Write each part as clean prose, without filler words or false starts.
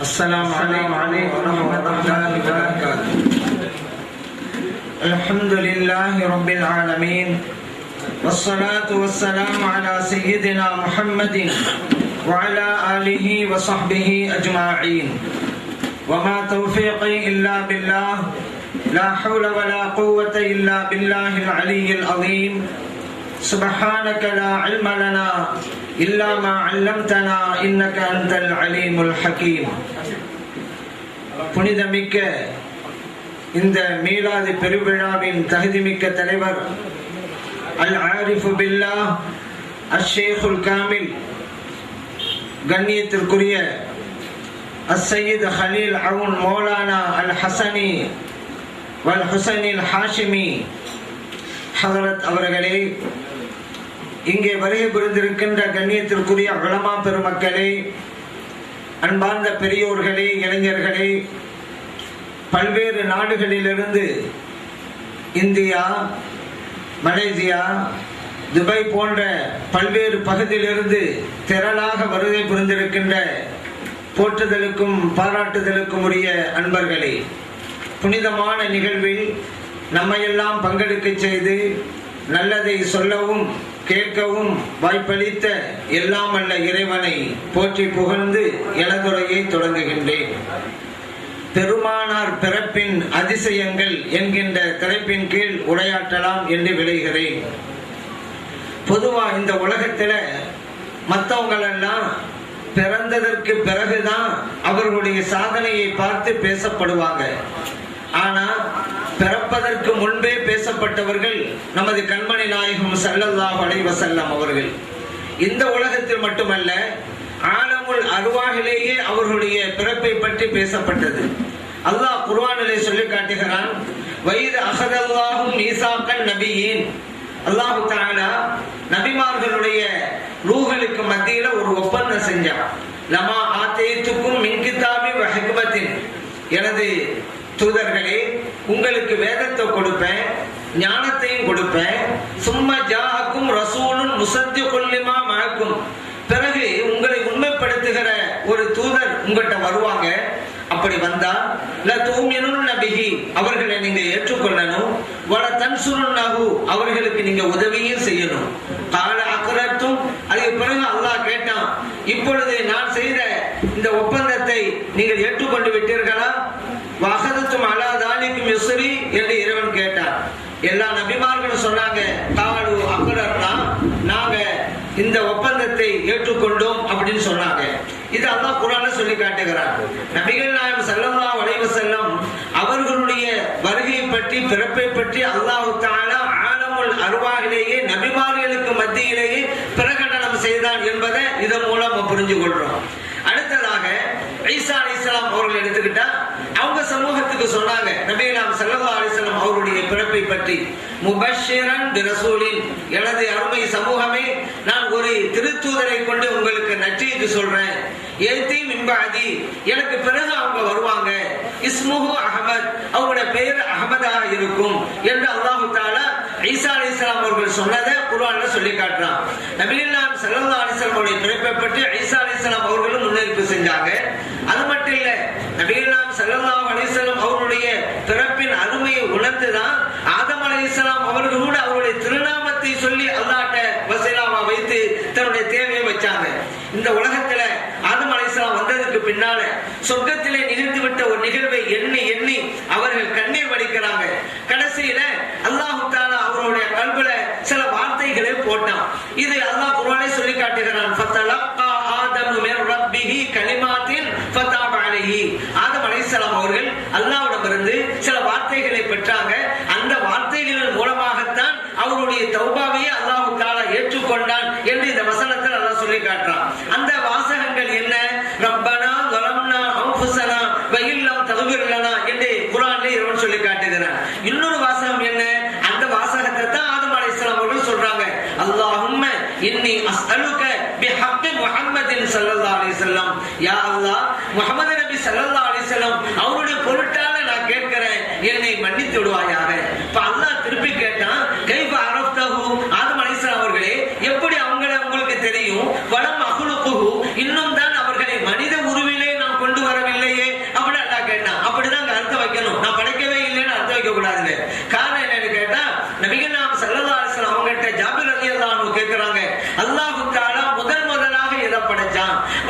السلام عليكم ورحمة الله وبركاته. الحمد لله رب العالمين والصلاة والسلام على سيدنا محمد وعلى آله وصحبه أجمعين. وما توفيقي إلا بالله لا حول ولا قوة إلا بالله العلي العظيم. سبحانك لا علم لنا إلا ما علمتنا إنك أنت العليم الحكيم. புனிதமிக்க இந்த மீலாது பெருவிழாவின் தகுதிமிக்க தலைவர் அல் ஆரிஃபு பில்லாஹ் அஷேகுல் காமில், கண்ணியத்திற்குரிய அஸ்ஸையீத் ஹலீல் அவுன் மௌலானா அல் ஹசனி வல் ஹுசைனில் ஹாஷிமி ஹதரத் அவர்களே, இங்கே வருகை புரிந்திருக்கின்ற கண்ணியத்திற்குரிய உலமா பெருமக்களே, அன்பார்ந்த பெரியோர்களே, இளைஞர்களே, பல்வேறு நாடுகளிலிருந்து இந்தியா, மலேசியா, துபாய் போன்ற பல்வேறு பகுதியிலிருந்து திரளாக வருகை புரிந்திருக்கின்ற போற்றுதலுக்கும் பாராட்டுதலுக்கும் உரிய அன்பர்களே, புனிதமான நிகழ்வில் நம்மையெல்லாம் பங்கெடுக்க செய்து நல்லதை சொல்லவும் கேட்கவும் வாய்ப்பளித்த எல்லாம் அல்ல இறைவனை போற்றி புகழ்ந்து எனதுரையை தொடங்குகின்றேன். பெருமானார் பிறப்பின் அதிசயங்கள் என்கின்ற தலைப்பின் கீழ் உரையாற்றலாம் என்று விளைகிறேன். பொதுவா இந்த உலகத்துல மற்றவங்களெல்லாம் பிறந்ததற்கு பிறகுதான் அவர்களுடைய சாதனையை பார்த்து பேசப்படுவாங்க. ஆனா பிறப்பதற்கு முன்பே பேசப்பட்டவர்கள் நமது கண்மணி நாயகம் ஸல்லல்லாஹு அலைஹி வஸல்லம் அவர்கள். இந்த உலகத்தில் மட்டுமல்ல, ஆலமுல் அர்வாஹிலேயே அவர்களுடைய பிறப்பை பற்றி பேசப்பட்டது. அல்லாஹ் குர்ஆனிலே சொல்லி காட்டுகிறான், வைத அஹதல்லாஹு மீசாக்கன் நபியின். அல்லாஹ் தஆலா நபிமார்களுடைய ரூஹலுக்கு மத்தியில ஒரு ஒப்பந்தம் செஞ்சான். லமா ஆதைத்துக்கும் மின் கிதாபி வ ஹிக்மத்தின், எனது தூதர்களே, உங்களுக்கு வேதத்தை கொடுப்பேன், ஞானத்தையும் கொடுப்பேன். சும்மா ஜாஅக்கும் ரசூலுன் முஸத்திகுல் லிமா மஅக்கும், பிறகு உங்களை உண்மைப்படுத்துகிற ஒரு தூதர் உங்கள்கிட்ட வருவாங்க. அப்படி வந்தா ல தூமினுன் நபிஹி, அவர்களை நீங்க ஏற்றுக்கொள்ளணும். வல தன்சுருன்னஹு, அவர்களுக்கு நீங்க உதவியும் செய்யணும். கால அக்ரத்தும், அதுக்கு பிறகு அல்லாஹ் கேட்டான், இப்பொழுது நான் செய்த இந்த ஒப்பந்தத்தை நீங்கள் ஏற்றுக்கொண்டு விட்டீர்களா? வஹதத்தும் அலா தாலிக்கும் யுஸ்ரி என்று இறைவன் கேட்டான். எல்லா நபிமார்களும் சொன்னாங்க, காலு அக்ரர்னா, நாங்க இந்த ஒப்பந்தத்தை ஏற்றுக்கொண்டோம் அப்படின்னு சொன்னாங்க. இது அல்லாஹ் குர்ஆன்ல சொல்லி காட்டுகிறார். நபிகள் நாயகம் ஸல்லல்லாஹு அலைஹி வஸல்லம் அவர்களுடைய வருகை பற்றி, பிறப்பை பற்றி அல்லாஹ் தஆலா ஆலமுல் அர்வாஹிலேயே நபிமார்களுக்கு மத்தியிலேயே பிரகடனம் செய்தான் என்பதை இதன் மூலம் புரிஞ்சு கொள்றோம். அடுத்ததாக ஈசா அலைஹிஸ்ஸலாம் அவர்கள் எடுத்துக்கிட்டா, அவங்க சமூகத்துக்கு சொன்னாங்க நபிகள் ஸல்லல்லாஹு அலைஹி வஸல்லம் அவருடைய பிறப்பை பற்றி, முபஷ்ஷிரன் பிரசூலின், எனது அருமை சமூகமே, நான் ஒரு திருத்தூதரை கொண்டு உங்களுக்கு நற்செய்தி சொல்றேன். ஏத்தி மின்பாதி, எனக்கு பிறகு அவங்க வருவாங்க. இஸ்முஹு அஹமத், அவங்களுடைய பெயர் அஹமதாக இருக்கும் என்று அல்லாஹ் தஆலா ஈசா அலைஹிஸ்ஸலாம் அவர்கள் சொன்னதை குர்ஆன்ல சொல்லி காட்டுறான். நபிகள் ஸல்லல்லாஹு அலைஹி வஸல்லம் அவருடைய பிறப்பை பற்றி ஈசா அலைஹிஸ்ஸலாம் அவர்களும் முன்னறிவிப்பு செஞ்சாங்க. அது மட்டும் இல்ல, நபிகள் ஸல்லல்லாஹு அலைஹி வஸல்லம் அவருடைய பிறப்பின் அருமையை உணர்ந்துதான் ஆதம் அலைஹிஸ்ஸலாம் அவர்கள் கூட அவருடைய திருநாமத்தை சொல்லி அல்லாஹ்ட்ட வஸீலாவா வைத்து தன்னுடைய தேவையை வச்சாங்க. இந்த உலகத்துல ஆதம் அலைஹிஸ்ஸலாம் வந்ததுக்கு பின்னால சொர்க்கத்திலே நிகழ்ந்து விட்ட ஒரு நிகழ்வை எண்ணி எண்ணி அவர்கள் கண்ணீர் வடிக்கிறாங்க. கடைசியில அல்லாஹ் தஆலா அவருடைய கல்வில சில வார்த்தைகளை போட்டான். இது அல்லாஹ் குர்ஆனிலே சொல்லி காட்டுகிறான். ஃபதலக்கா ஆதமு மின் ரப்பிஹி கலிமாத்தின் ஃபதாப அலைஹி, ஆதம் அலைஹிஸ்ஸலாம் அவர்கள் அல்லாஹ்விடமிருந்து சில வார்த்தைகளை பெற்றாங்க. அந்த வார்த்தைகளின் மூலமாகத்தான் அவருடைய தௌபாவையே அல்லாஹ் தஆலா ஏற்றுக்கொண்டான் என்று இந்த வசனத்தில் அல்லாஹ் சொல்லி காட்டுறான். அந்த வாசகங்கள் என்ன? ரப்பனா ஸலம்னா அன்ஃபுஸனா வ இல்லம் தக்ஃபிர் லனா என்று குர்ஆனிலே இறைவன் சொல்லி காட்டுகிறான். இன்னொரு வாசகம் என்ன? அந்த வாசகத்தை தான் ஆதம் அலைஹிஸ்ஸலாம் அவர்கள் சொல்றாங்க, அல்லாஹும்ம இன்னி அஸ்அலுக பிஹக்கி முஹம்மதின் ஸல்லல்லாஹு அலைஹி வஸல்லம், யா அல்லாஹ், முஹம்மது நபி ஸல்லல்லாஹு அலைஹி வஸல்லம் அவருடைய பொருட்டால நான் கேட்கிறேன், என்னை மன்னித்து விடுவாயாக. இப்ப அல்லாஹ் திருப்பி கேட்டான், கைஃப அரஃப்தஹு, ஆதம் அலைஹிஸ்ஸலாம் அவர்களே, எப்படி உங்களுக்கு தெரியும்? வலம் அஹ்லுகுஹு, இன்னும் தான் அவர்களை மனித உருவிலே நாம் கொண்டு வரவில்லை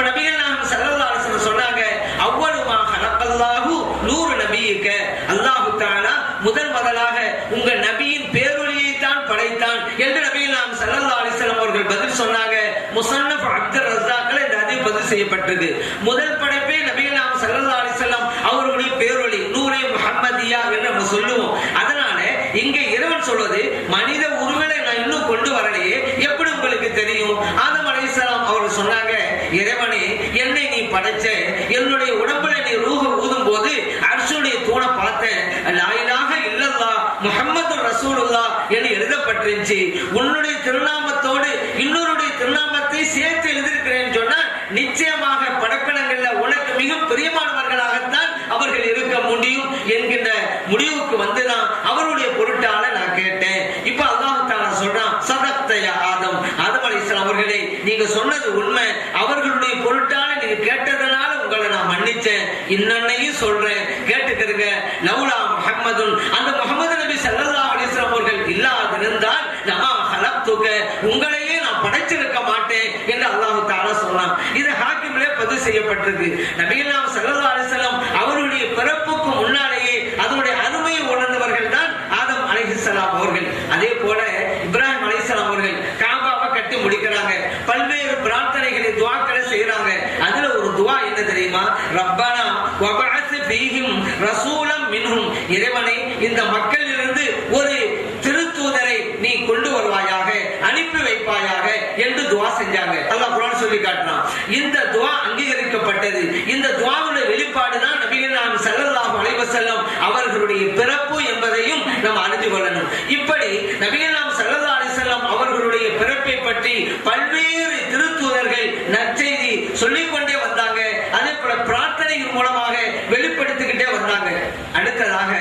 நபிகள் நாயகம் ஸல்லல்லாஹு அலைஹி வஸல்லம் சொன்னாங்க, அவ்வளுமா ஹலக்கல்லாஹு நூறு நபியிக்க, அல்லாஹ் தஆலா முதலாக உங்க நபியின் பேரொளியை தான் படைத்தான் என்று நபிகள் நாயகம் ஸல்லல்லாஹு அலைஹி வஸல்லம் அவர்கள் பதில் சொன்னாங்க. முஸன்னஃப் அப்துர் ரஸாக்ல இந்த ஹதீஸ் பதிவு செய்யப்பட்டது. முதல் படைப்பே நபிகள் நாயகம் ஸல்லல்லாஹு அலைஹி வஸல்லம் அவர்களுடைய பேரொளி நூரே முஹம்மதியா என்று நம்ம சொல்லுவோம். அதனால இங்க இறைவன் சொல்வது, மனித உருவலை நான் இன்னும் கொண்டு வரலையே, எப்படி உங்களுக்கு தெரியும்? ஆதம் அலைஹிஸ்ஸலாம் அவர்கள் சொன்னாங்க, இறைவனே என்னை நீ படைச்ச, என்னுடைய உடம்புல நீ ரூஹ ஊதும் போது அர்ஷுடைய தூணை பார்த்தேன், லா இலாஹ இல்லல்லாஹ் முஹம்மது ரசூலுல்லாஹ் என்று எழுதப்பட்டிருந்துச்சு. உன்னுடைய திருநாமத்தோடு இன்னொருடைய திருநாமத்தை சேர்த்து எழுதியிருக்கிறேன் சொன்னா நிச்சயமாக படைப்பினங்கள்ல உனக்கு மிக பிரியமானவர்களாகத்தான் அவர்கள் இருக்க முடியும் என்கின்ற முடிவுக்கு வந்துதான் அவருடைய பொருட்டால நான் கேட்டேன். இப்ப அல்லாஹ் தஆலா சொல்றான், சதக்தய ஆதம், ஆதம் அலைஹிஸ்ஸலாம் அவர்களே நீங்க சொன்னது உண்மை, அவர்களுடைய பொருட்டால நீங்க கேட்டதனால உங்களை நான் மன்னிச்சேன். இன்னொன்னையும் சொல்றேன் கேட்டுக்கிறங்க, லௌலா முஹம்மதுன், அந்த முஹம்மது நபி ஸல்லல்லாஹு அலைஹி வஸல்லம் அவர்கள் இல்லாதிருந்தால் லமா ஹலக்துக, உங்களையே நான் படைச்சிருக்க மாட்டேன் என்று அல்லாஹ் தஆலா சொல்றான். இது ஹாக்கிம்ல பதிவு செய்யப்பட்டிருக்கு. நபிகள் நாயகம் ஸல்லல்லாஹு அலைஹி வஸல்லம் அவருடைய பிறப்புக்கு முன்னாலேயே அதனுடைய அருமையை உணர்ந்தவர்கள் தான் ஆதம் அலைஹிஸ்ஸலாம் அவர்கள். அதே போல இப்ராஹிம் அலைஹிஸ்ஸலாம் அவர்கள் காபாவை கட்டி முடிக்கிறாங்க, பல்வேறு பிரார்த்தனைகளை துஆக்களை செய்யறாங்க. அதுல ஒரு துஆ என்ன தெரியுமா? ரப்பனா வபஅஸ் ஃபீஹிம் ரசூலம் மின்ஹும், இறைவனே இந்த மக்களிலிருந்து ஒரு திருத்தூதரை நீ கொண்டு வருவாயாக, அனுப்பி வைப்பாயாக என்று துஆ செஞ்சாங்க. அல்லாஹ் குர்ஆன் சொல்லி காட்டுறான். இந்த துஆ அங்கீகரிக்கப்பட்டது. இந்த துஆவுடைய வெளிப்பாடு தான் நபிகள் நாயகம் ஸல்லல்லாஹு அலைஹி வஸல்லம் அவர்களுடைய பிறப்பு என்பதையும் நாம் அறிந்து கொள்ளணும். இப்படி நபிகள் நாயகம் ஸல்லல்லாஹு அலைஹி வஸல்லம் அவர்களுடைய பிறப்பை பற்றி பல்வேறு திருத்தூதர்கள் நற்செய்தி சொல்லிக் கொண்டே வந்தாங்க. அதே போல பிரார்த்தனையின் மூலமாக வெளிப்படுத்திக்கிட்டே வந்தாங்க. அடுத்ததாக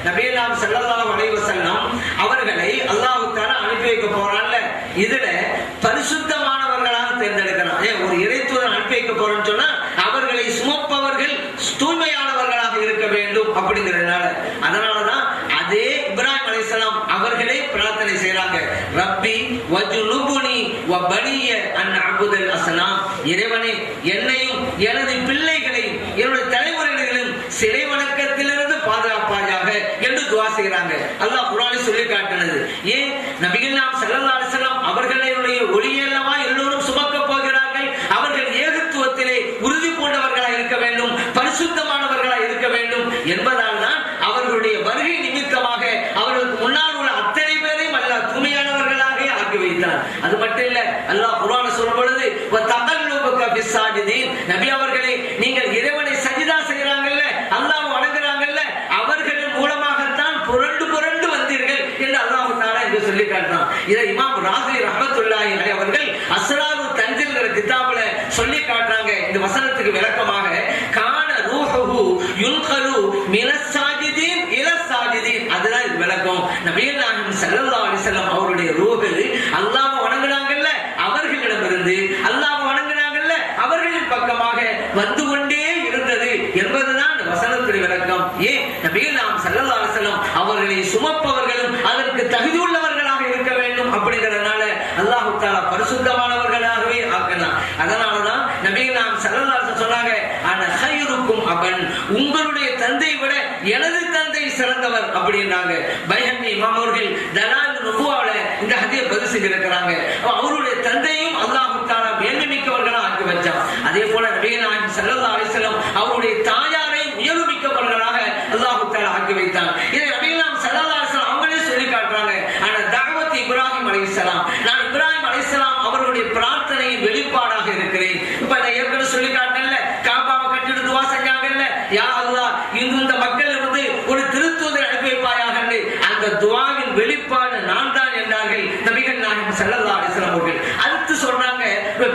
நபிகள் நாயகம் ஸல்லல்லாஹு அலைஹி வஸல்லம் அவர்களை அல்லாஹ் தஆலா அனுப்பி வைக்க போறான்ல, இதுல பரிசுத்தமானவர்களாக தேர்ந்தெடுக்கிறான். ஒரு இறைத்தூதர் அனுப்பி வைக்க போறோம்னு சொன்னா அவர்களை சுமப்பவர்கள் தூய்மையானவர்களாக இருக்க வேண்டும் அப்படிங்கிறதுனால, அதனாலதான் அதே இப்ராஹிம் அலைஹிஸ்ஸலாம் அவர்களே பிரார்த்தனை செய்றாங்க, ரப்பி வஜ்னுபுனி வபனிய அன் அபுதல் அஸ்னாம், இறைவனே என்னையும் எனது பிள்ளைகளையும் என்னுடைய தலைமுறைகளையும் சிலை வணக்கத்திலிருந்து பாதுகாப்பாயாக என்று துஆ செய்றாங்க. அல்லாஹ் குர்ஆனில் சொல்லி காட்டினது. ஏன் நபிகள் நாயகம் ஸல்லல்லாஹு அலைஹி வஸல்லம் அவர்களுடைய ஒளியல்லவா எல்லோரும் சுமக்க போகிறார்கள். அவர்கள் ஏகத்துவத்திலே உறுதி பூண்டவர்களாக இருக்க வேண்டும், பரிசுத்தமானவர்களாக இருக்க வேண்டும் என்பதால் தான் அவர்களுடைய வருகை நிமித்தமாக அவர்களுக்கு முன்னால் உள்ள அத்தனை பேரையும் அல்லாஹ் தூய்மையானவர்களாக ஆக்கி வைத்தார். அது மட்டும் இல்ல, அல்லாஹ் குர்ஆனில் சொல்லும் பொழுது வதகல்லுபக பிஸ்ஸாஜிதீன், நபி அவர்களே நீங்கள் இறைவனை சஜிதா செய்றாங்கல்ல, அல்லாஹ் வணங்குறாங்கல்ல, அவர்களின் மூலமாகத்தான் புரண்டு புரண்டு வந்தீர்கள் என்று அல்லாஹ் தஆலா இங்கு சொல்லி காட்டுறான். இதை இமாம் ராஸி ரஹ்மத்துல்லாஹி அலைஹி அவர்கள் அஸ்ராரு தன்ஜில்ங்கிற கிதாபுல சொல்லி காட்டுறாங்க. இந்த வசனத்துக்கு விளக்கமாக, கான ரூஹுஹு யுன்கலு மினஸ் சாஜிதீன் இலஸ் சாஜிதீன், அதுதான் இது விளக்கம். நபிகள் நாயகம் ஸல்லல்லாஹு அலைஹி வஸல்லம் அவருடைய ரூஹு அல்லாஹ்வை வணங்குறாங்கல்ல அவர்களிடமிருந்து அல்லாஹ்வை வணங்குறாங்கல்ல அவர்களின் பக்கமாக வந்து கொண்டே இருந்தது என்பதுதான் இந்த வசனத்துடைய விளக்கம். ஏன் நபிகள் நாயகம் ஸல்லல்லாஹு அலைஹி வஸல்லம் அவர்களை சுமப்பவர்களும் அதற்கு தகுதியுள்ளவர்களாக இருக்க வேண்டும் அப்படிங்கிறதுனால அல்லாஹ் தஆலா பரிசுத்தமானவர்களாகவே ஆக்கலாம். அதனாலதான் நபிகள் நாயகம் ஸல்லல்லாஹு அலைஹி வஸல்லம் சொன்னாங்க, அன கைருக்கும் அபன், உங்களுடைய தந்தை விட எனது தந்தை சிறந்தவர் அப்படின்னாங்க. பைஹக்கி இமாம் அவர்கள் தலாயிலுன் நுபுவால இந்த ஹதீஸ் பதிவு செஞ்சிருக்கிறாங்க. அவருடைய தந்தையும் அல்லாஹ் தஆலா மேன்மைமிக்கவர்களாக ஆக்கி வச்சான். அதே போல நபிகள் நாயகம் ஸல்லல்லாஹு அலைஹி வஸல்லம் அவருடைய தாயாரை உயர்வுமிக்கவர்களாக அல்லாஹ் தஆலா ஆக்கி வைத்தான். இதை நபிகள் நாயகம் ஸல்லல்லாஹு அலைஹி வஸல்லம் அவங்களே சொல்லி காட்டுறாங்க. ஆனா தஅவத் இப்ராஹிம் அலைஹிஸ்ஸலாம், நான் இப்ராஹிம் அலைஹிஸ்ஸலாம் அவர்களுடைய பிரார்த்தனையின் வெளிப்பாடாக இருக்கிறேன். இப்ப நான் ஏற்கனவே சொல்லி காட்டல, காபாவை கட்டிட்டு துஆ செஞ்சாங்கல்ல, யா அல்லாஹ் இந்த மக்கள் இருந்து ஒரு திருத்தூதரை அனுப்பி வைப்பாயாக, அந்த துஆவின் வெளிப்பாடு நான் தான் என்றார்கள் நபிகள் நாயகம் ஸல்லல்லாஹு அலைஹி வஸல்லம் அவர்கள். அடுத்து சொல்றாங்க,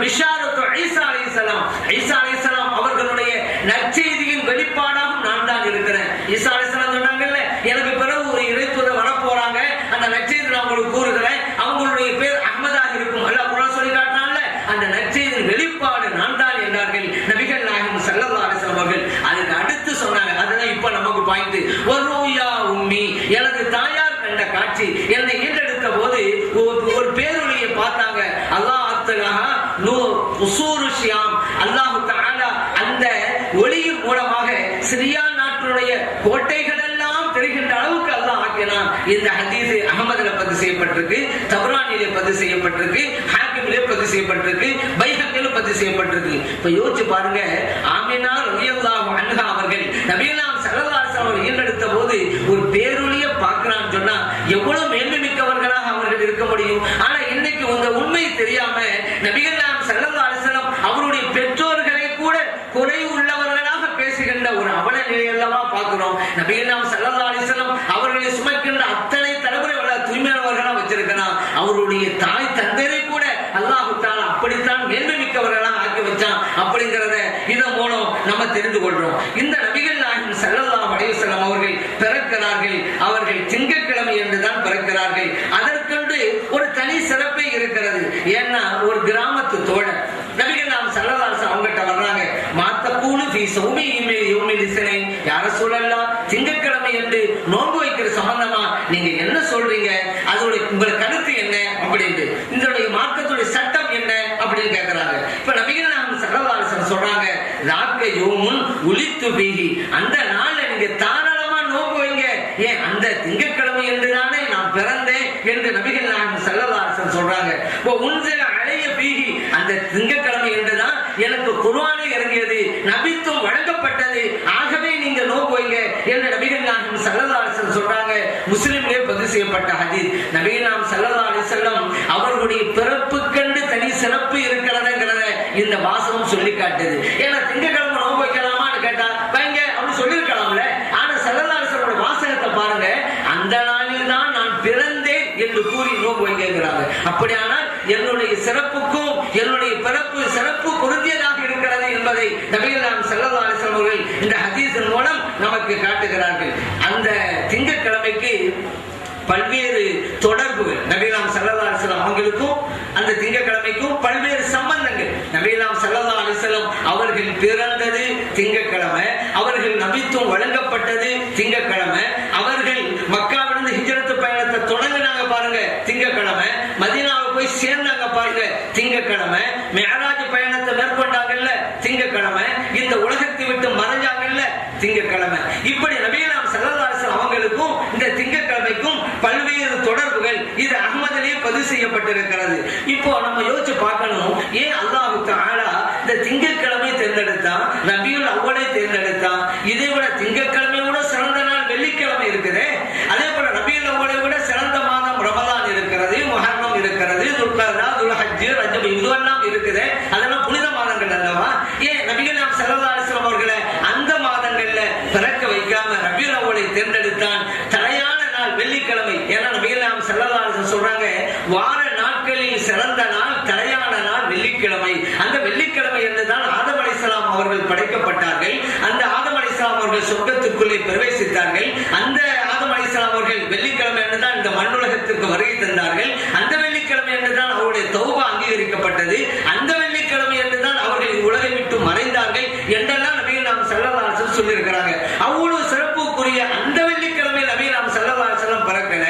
பிஷாரத்து ஈசா அலைஹிஸ்ஸலாம், ஈசா அலைஹிஸ்ஸலாம் அவர்களுடைய நற்செய்தியின் வெளிப்பாடாகவும் நான் தான் இருக்கிறேன். ஈசா அலைஹிஸ்ஸலாம் சொன்னாங்கல்ல, எனக்கு பிறகு ஒரு இறைத்தூதர் வர போறாங்க, அந்த நற்செய்தி நான் உங்களுக்கு கூறுகிறேன், அவங்களுடைய பேர் அஹ்மதாக இருக்கும். அல்லாஹ் குர்ஆன் சொல்லி காட்டினான்ல, அந்த நற்செய்தியின் வெளிப்பாடு நான் தான் என்றார்கள் நபிகள் நாயகம் ஸல்லல்லாஹு அலைஹி வஸல்லம் அவர்கள். அதுக்கு அடுத்து சொன்னாங்க, அதுதான் இப்ப நமக்கு பாயிண்ட், வர்ருயா உம்மி, எனது தாயார் கண்ட காட்சி, என்னை ஈண்டெடுத்த போது ஒரு பேரொளியை பார்த்தாங்க. அல்லாஹ் தஆலா நூர் உசூரு ஷியாம், அல்லாஹ் இந்த ஹதீஸ் அஹ்மதுல பதிவு செய்யப்பட்டிருக்கு, தபரானிலே பதிவு செய்யப்பட்டிருக்கு, ஹாக்கிமிலே பதிவு செய்யப்பட்டிருக்கு, பைஹக்கில பதிவு செய்யப்பட்டிருக்கு. இப்ப யோசிச்சு பாருங்க, ஆமினா ரலியல்லாஹு அன்ஹா அவர்கள் நபியெல்லாம் ஸல்லல்லாஹு அலைஹி வஸல்லம் ஈன்றெடுத்த போது ஒரு பேரொளியை பார்க்கறான்னு சொன்னா எவ்வளவு மேன்மை மிக்கவர்களாக அவர்கள் இருக்க முடியும். ஆனா இன்னைக்கு உங்க உண்மை தெரியாம நபியெல்லாம் ஸல்லல்லாஹு அலைஹி வஸல்லம் அவருடைய பெற்றோர்களை கூட குறை உள்ளவர்களாக பேசுகின்ற ஒரு அவல நிலையல்லவா பார்க்கிறோம். நபியெல்லாம் ஸல்லல்லாஹு அலைஹி வஸல்லம் அவர்களை சுமக்கின்ற அத்தனை தலைமுறை தூய்மையானவர்களா வச்சிருக்கிறான். அவருடைய தாய் தந்தையை கூட அல்லாஹ் தஆலா அப்படித்தான் மேன்மை மிக்கவர்களாக ஆக்கி வச்சான் அப்படிங்கறத இதன் மூலம் நம்ம தெரிந்து கொள்றோம். இந்த நபிகள் நாயகம் ஸல்லல்லாஹு அலைஹி வஸல்லம் அவர்கள் பிறக்கிறார்கள். அவர்கள் திங்கட்கிழமை என்றுதான் பிறக்கிறார்கள். அதற்கென்று ஒரு தனி சிறப்பே இருக்கிறது. ஏன்னா ஒரு கிராமத்து தோழர் நபிகள் நாயகம் ஸல்லல்லாஹு அலைஹி வஸல்லம் அவங்ககிட்ட வர்றாங்க. மாத்தகூலு ஃபீ ஸௌமி யௌமில் இஸ்னைன், யா ரசூலல்லாஹ், திங்கட்கிழமை என்று நோன்பு வைக்கிற சம்பந்தமா நீங்க என்ன சொல்றீங்க, அதோட உங்கள் கருத்து என்ன அப்படின்ட்டு, இதனுடைய மார்க்கத்துடைய சட்டம் என்ன அப்படின்னு கேட்கிறாங்க. இப்ப நபிகள் நாயகம் ஸல்லல்லாஹு அலைஹி வஸல்லம் சொல்றாங்க, ராக்க யோமுன் உலித்து பீஹி, அந்த நாள்ல நீங்க தாராளமா நோன்பு வைங்க. ஏன் அந்த திங்கட்கிழமை என்றுதானே நான் பிறந்தேன் என்று நபிகள் நாயகம் ஸல்லல்லாஹு அலைஹி வஸல்லம் சொல்றாங்க. உன்சில அலைய பீஹி, அந்த திங்கட்கிழமை என்றுதான் எனக்கு குர்ஆனே இறங்கியது, நபித்துவம் வழங்கப்பட்டது, ஆகவே நீங்க நோன்பு வைங்க என்று நபிகள் நாயகம் ஸல்லல்லாஹு அலைஹி வஸல்லம் சொல்றாங்க. முஸ்லிமிலே பதிவு செய்யப்பட்ட ஹதீஸ். நபிகள் நாயகம் ஸல்லல்லாஹு அலைஹி வஸல்லம் அவர்களுடைய பிறப்புக்கென்று தனி சிறப்பு இருக்கிறதுங்கிறத இந்த வாசகம் சொல்லி காட்டுது. ஏன்னா திங்கட்கிழமை நோன்பு வைக்கலாமான்னு கேட்டா வைங்க அப்படின்னு சொல்லியிருக்கலாம்ல. ஆனா ஸல்லல்லாஹு அலைஹி வஸல்லம் வாசகத்தை பாருங்க, அந்த நாளில் தான் நான் பிறந்தேன் என்று கூறி நோன்பு வைக்கிறாங்க. அப்படியானால் என்னுடைய சிறப்புக்கும் என்னுடைய பிறப்பு சிறப்பு பொருந்தியதாக இருக்கிறது என்பதை நபிகள் நாயகம் ஸல்லல்லாஹு அலைஹி வஸல்லம் அவர்கள் இந்த ஹதீஸின் மூலம் நமக்கு காட்டுகிறார்கள். அந்த திங்கட்கிழமைக்கு பல்வேறு தொடர்புகள், நபிகள் நாயகம் ஸல்லல்லாஹு அலைஹி வஸல்லம் அவங்களுக்கும் அந்த திங்கட்கிழமைக்கும் பல்வேறு சம்பந்தங்கள். நபிகள் நாயகம் ஸல்லல்லாஹு அலைஹி வஸல்லம் அவர்கள் பிறந்தது திங்கட்கிழமை, அவர்கள் நபித்துவம் வழங்கப்பட்டது திங்கட்கிழமை, அவர்கள் மக்காவிலிருந்து ஹிஜ்ரத் பயணத்தை தொடங்கினாங்க பாருங்க திங்கட்கிழமை, மதீனாவை போய் சேர்ந்தாங்க பாருங்க திங்கட்கிழமை, மிஅராஜ் பயணத்தை மேற்கொண்டாங்கல்ல திங்கட்கிழமை, இந்த உலகத்தை விட்டு மறைஞ்சாங்கல்ல திங்கட்கிழமை. இப்படி நபிகள் நாயகம் ஸல்லல்லாஹு அலைஹி வஸல்லம் அவங்களுக்கும் இந்த திங்கட்கிழமைக்கும் பல்வேறு தொடர்புகள் இது அஹ்மதிலே பதிவு செய்யப்பட்டிருக்கிறது. இப்போ நம்ம யோசிச்சு பார்க்கணும், ஏன் அல்லாஹ் தஆலா இந்த திங்கட்கிழமை தேர்ந்தெடுத்தான், ரபியுல் அவ்வலை தேர்ந்தெடுத்தான்? இதை விட திங்கட்கிழமை விட சிறந்த நாள் வெள்ளிக்கிழமை இருக்குது. அதே போல ரபியுல் அவ்வலை விட சிறந்த மாதம் ரமலான் இருக்கிறது, முஹர்ரம் இருக்கிறது, துல்கஅதா, துல்ஹஜ், ரஜப் இதெல்லாம் இருக்குது. அதெல்லாம் புனித மாதங்கள் அல்லவா? ஏன் நபிகள் நாயகம் ஸல்லல்லாஹு அலைஹி வஸல்லம் அவர்களை அந்த மாதங்கள்ல பிறக்க வைக்காம ரபியுல் அவ்வலை தேர்ந்தெடுத்தான்? தலையான நாள் வெள்ளிக்கிழமை. ஏன்னா நபிகள் நாயகம் ஸல்லல்லாஹு அலைஹி வஸல்லம் சொல்றாங்க, வார நாட்களில் சிறந்த நாள் தலையான நாள் வெள்ளிக்கிழமை. அந்த வெள்ளிக்கிழமை என்றுதான் ஆதம் அலைஹிஸ்ஸலாம் அவர்கள் படைக்கப்பட்டார்கள். அந்த ஆதம் அலைஹிஸ்ஸலாம் அவர்கள் சொர்க்கத்துக்குள்ளே பிரவேசித்தார்கள். அந்த ஆதம் அலைஹிஸ்ஸலாம் அவர்கள் வெள்ளிக்கிழமை என்றுதான் இந்த மண்ணுலகத்திற்கு வருகை தந்தார்கள். அந்த வெள்ளிக்கிழமை என்றுதான் அவருடைய தௌபா அங்கீகரிக்கப்பட்டது. அந்த வெள்ளிக்கிழமை என்றுதான் அவர்கள் உலகை விட்டு மறைந்தார்கள் என்றெல்லாம் நபிகள் நாயகம் ஸல்லல்லாஹு அலைஹி வஸல்லம் சொல்லி இருக்கிறாங்க. அவ்வளவு சிறப்புக்குரிய அந்த வெள்ளிக்கிழமை நபிகள் நாயகம் ஸல்லல்லாஹு அலைஹி வஸல்லம் பிறக்கல,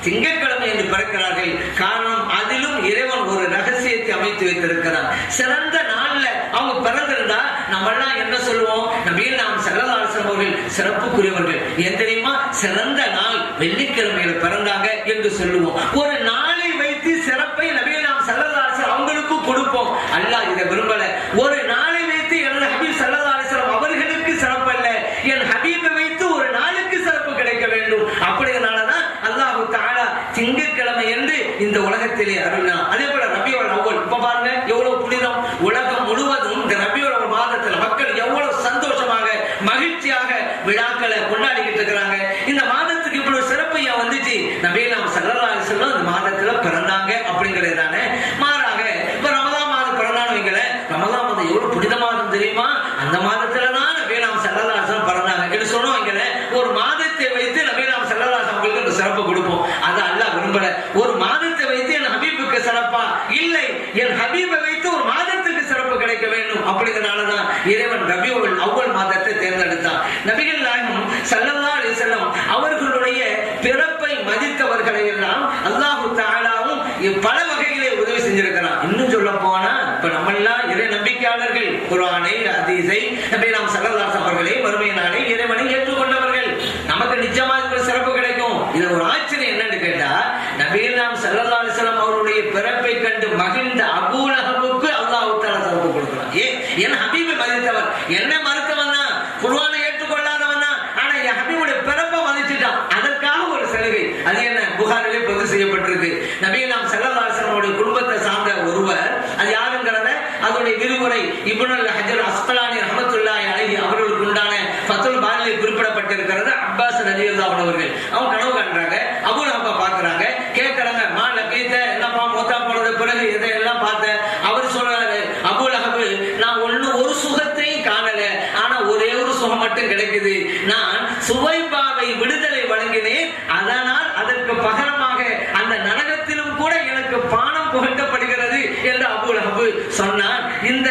திங்கட்கிழமை என்று பிறக்கிறார்கள். காரணம், அதிலும் இறைவன் ஒரு ரகசியத்தை அமைத்து வைத்திருக்கிறார். சிறந்த நாள்ல அவங்க பிறந்திருந்தா நம்ம எல்லாம் என்ன சொல்லுவோம்? நபிகள் நாயகம் ஸல்லல்லாஹு அலைஹி வஸல்லம் அவர்கள் சிறப்புக்குரியவர்கள், ஏன் தெரியுமா? சிறந்த நாள் வெள்ளிக்கிழமையில பிறந்தாங்க என்று சொல்லுவோம். ஒரு நாளை வைத்து சிறப்பை நபிகள் நாயகம் ஸல்லல்லாஹு அலைஹி வஸல்லம் அவங்களுக்கு கொடுப்போம். அல்லாஹ் இதை விரும்பல. ஒரு நாளை வைத்து எனது ஹபீப் ஸல்லல்லாஹு அலைஹி வஸல்லம் அவர்களுக்கு சிறப்பு அல்ல, என் ஹபீபை வைத்து ஒரு நாளுக்கு சிறப்பு கிடைக்க வேண்டும். அப்படினாலதான் அல்லாஹ் தஆலா திங்கட்கிழமை என்று இந்த உலகத்திலே அருளினார். அதே போல ரபியுல் அவ்வல், இப்ப பாருங்க எவ்வளவு புனிதம். உலகம் முழுவதும் இந்த ரபியுல் அவ்வல் மாதத்தில் மக்கள் எவ்வளவு சந்தோஷமாக மகிழ்ச்சியாக விழாக்களை கொண்டாடிக்கிட்டு இருக்கிறாங்க. இந்த மாதத்துக்கு இவ்வளவு சிறப்பு ஏன் வந்துச்சு? நபிகள் நாயகம் ஸல்லல்லாஹு அலைஹி வஸல்லம் இந்த மாதத்துல பிறந்தாங்க அப்படிங்கிறது தானே. மாறாக இப்ப ரமலான் மாதம் பிறந்தான்னு வைங்களேன், ரமலான் மாதம் எவ்வளவு புனித மாதம் தெரியுமா? அந்த மாதத்துலதான் நபிகள் நாயகம் ஸல்லல்லாஹு அலைஹி வஸல்லம் பிறந்தாங்க என்று சொன்னோம் வைங்களேன். ஒரு மாதத்தை வைத்து நபிகள் நாயகம் ஸல்லல்லாஹு அலைஹி வஸல்லம் அவங்களுக்கு சிறப்பு கொடுப்போம். அது அல்லாஹ் விரும்பல. ஒரு மாதத்தை வைத்து என் ஹபீபுக்கு சிறப்பா இல்லை, என் ஹபீபை வைத்து ஒரு மாதத்துக்கு சிறப்பு கிடைக்க வேண்டும். அப்படிங்கிறனாலதான் இறைவன் ரபியுல் அவ்வல் மாதத்தை தேர்ந்தெடுத்தான். நபிகள் நாயகம் ஸல்லல்லாஹு அலைஹி வஸல்லம் அவர்களுடைய பிறப்பை மதித்தவர்களை எல்லாம் அல்லாஹ் தஆலாவும் பல வகையிலே உதவி செஞ்சிருக்கிறான். இன்னும் சொல்ல போனா இப்ப நம்ம எல்லாம் இறை நம்பிக்கையாளர்கள், குர்ஆனை, ஹதீஸை, நபிகள் நாயகம் ஸல்லல்லாஹு அலைஹி வஸல்லம் அவர்களை மறுமை நாளை இறைவனை ஏற்றுக்கொண்டவர்கள். நமக்கு நிச்சயமா சிறப்பு கிடைக்கும். இது ஒரு ஆச்சரியம். மதித்தவன். என்ன மறுத்தவன் தான், குர்ஆனை ஏற்றுக்கொள்ளாதவன் தான். ஆனா என் ஹபீபுடைய பிறப்பை மதிச்சுட்டான். அதற்காக ஒரு சலுகை. அது என்ன? புகாரிலே பதிவு செய்யப்பட்டிருக்கு. நபிகள் ஸல்லல்லாஹு அலைஹி வஸல்லம் குடும்பத்தை சார்ந்த ஒருவர், அது யாருங்கிறத அதனுடைய விரிவுரை இப்னுல் ஹஜர் அஸ்கலானி ரஹ்மத்துல்லாஹி அலைஹி அவர்களுக்கு உண்டான ஃபத்ஹுல் பாரியில் குறிப்பிடப்பட்டிருக்கிறது. அப்பாஸ் ரலியல்லாஹு அன்ஹு அவர்கள் அவங்க கனவு காண்றாங்க, அபூ லஹப பார்க்கறாங்க, கேட்கறாங்க, மா லகீத, என்னப்பா மௌத்தா போனது பிறகு எதையெல்லாம் பார்த்த? அவர் சொல்றாரு, அபூ லஹப், நான் ஒரு சுகத்தையும் காணல, ஆனா ஒரே ஒரு சுகம் மட்டும் கிடைக்குது. நான் சுவைபாவை விடுதலை வழங்கினேன், அதனால் அதற்கு பகரமாக அந்த நரகத்திலும் கூட எனக்கு பானம் புகட்டப்படுகிறது என்று அபூ லஹப் சொன்னார். இந்த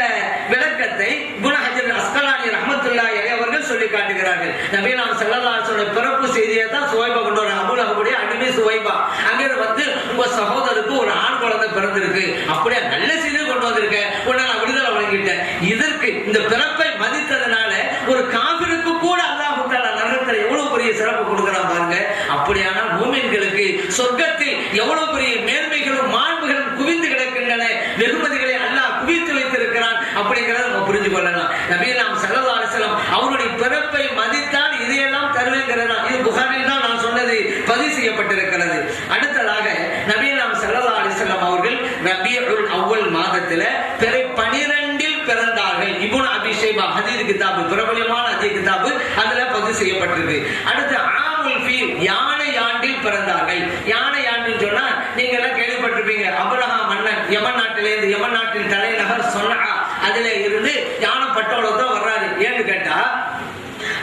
விளக்கத்தை இப்னு ஹஜர் அஸ்கலானி ரஹ்மத்துல்லாஹி அலைஹி அவர்கள் சொல்லி காட்டுகிறார்கள். நபிகள் ஸல்லல்லாஹு அலைஹி வஸல்லம் பிறப்பு செய்தியை தான் சுவைபா கொண்டு வர. அபூ லஹபுடைய அடிமை சுவைபா. அங்கே வந்து உங்க சகோதரருக்கு ஒரு ஆண் குழந்தை பிறந்திருக்கு, அப்படியே நல்ல செய்தி கொண்டு வந்திருக்க, உடனே நான் விடுதலை வழங்கிட்டேன். இதற்கு இந்த பிறப்பை மதித்ததனால ஒரு காபிருக்கு கூட அல்லாஹ் தஆலா நரகத்தில் எவ்வளவு பெரிய சிறப்பு கொடுக்கிறான் பாருங்க. அப்படியானால் மூமின்களுக்கு சொர்க்கத்தில் எவ்வளவு பெரிய மேன்மைகளும் மாண்புகளும் குவிந்து கிடக்கின்றன, வெகுமதிகளை அல்லாஹ் குவித்து வைத்திருக்கிறான் அப்படிங்கிறத நம்ம புரிஞ்சு கொள்ளலாம். நபிகள் ஸல்லல்லாஹு அலைஹி வஸல்லம் அவருடைய பிறப்பை மதித்தால் இதையெல்லாம் தருவேங்கிறதா. இது புகாரில் தான் நான் சொன்னது பதிவு செய்யப்பட்டிருக்கிறது. அடுத்ததாக நபிகள் ஸல்லல்லாஹு அலைஹி வஸல்லம் அவர்கள் ரபீஉல் அவ்வல் மாதத்திலே பிறை 12 பிறந்தார்கள். இப்னு அபீ ஷைபா ஹதீஸ் கிதாபு, பிரபலமான ஹதீஸ் கிதாபு, அதுல பதிவு செய்யப்பட்டிருக்கு. அடுத்து ஆமுல் ஃபீல், யானை ஆண்டில் பிறந்தார்கள். யானை ஆண்டில் சொன்னா நீங்க எல்லாம் கேள்விப்பட்டிருப்பீங்க. அப்ரஹாம் மன்னன் யமன் நாட்டிலிருந்து, யமன் நாட்டின் தலைநகர் சொன்னா, அதுல இருந்து யானை பட்டோலத்தை வர்றாரு. ஏன்னு கேட்டா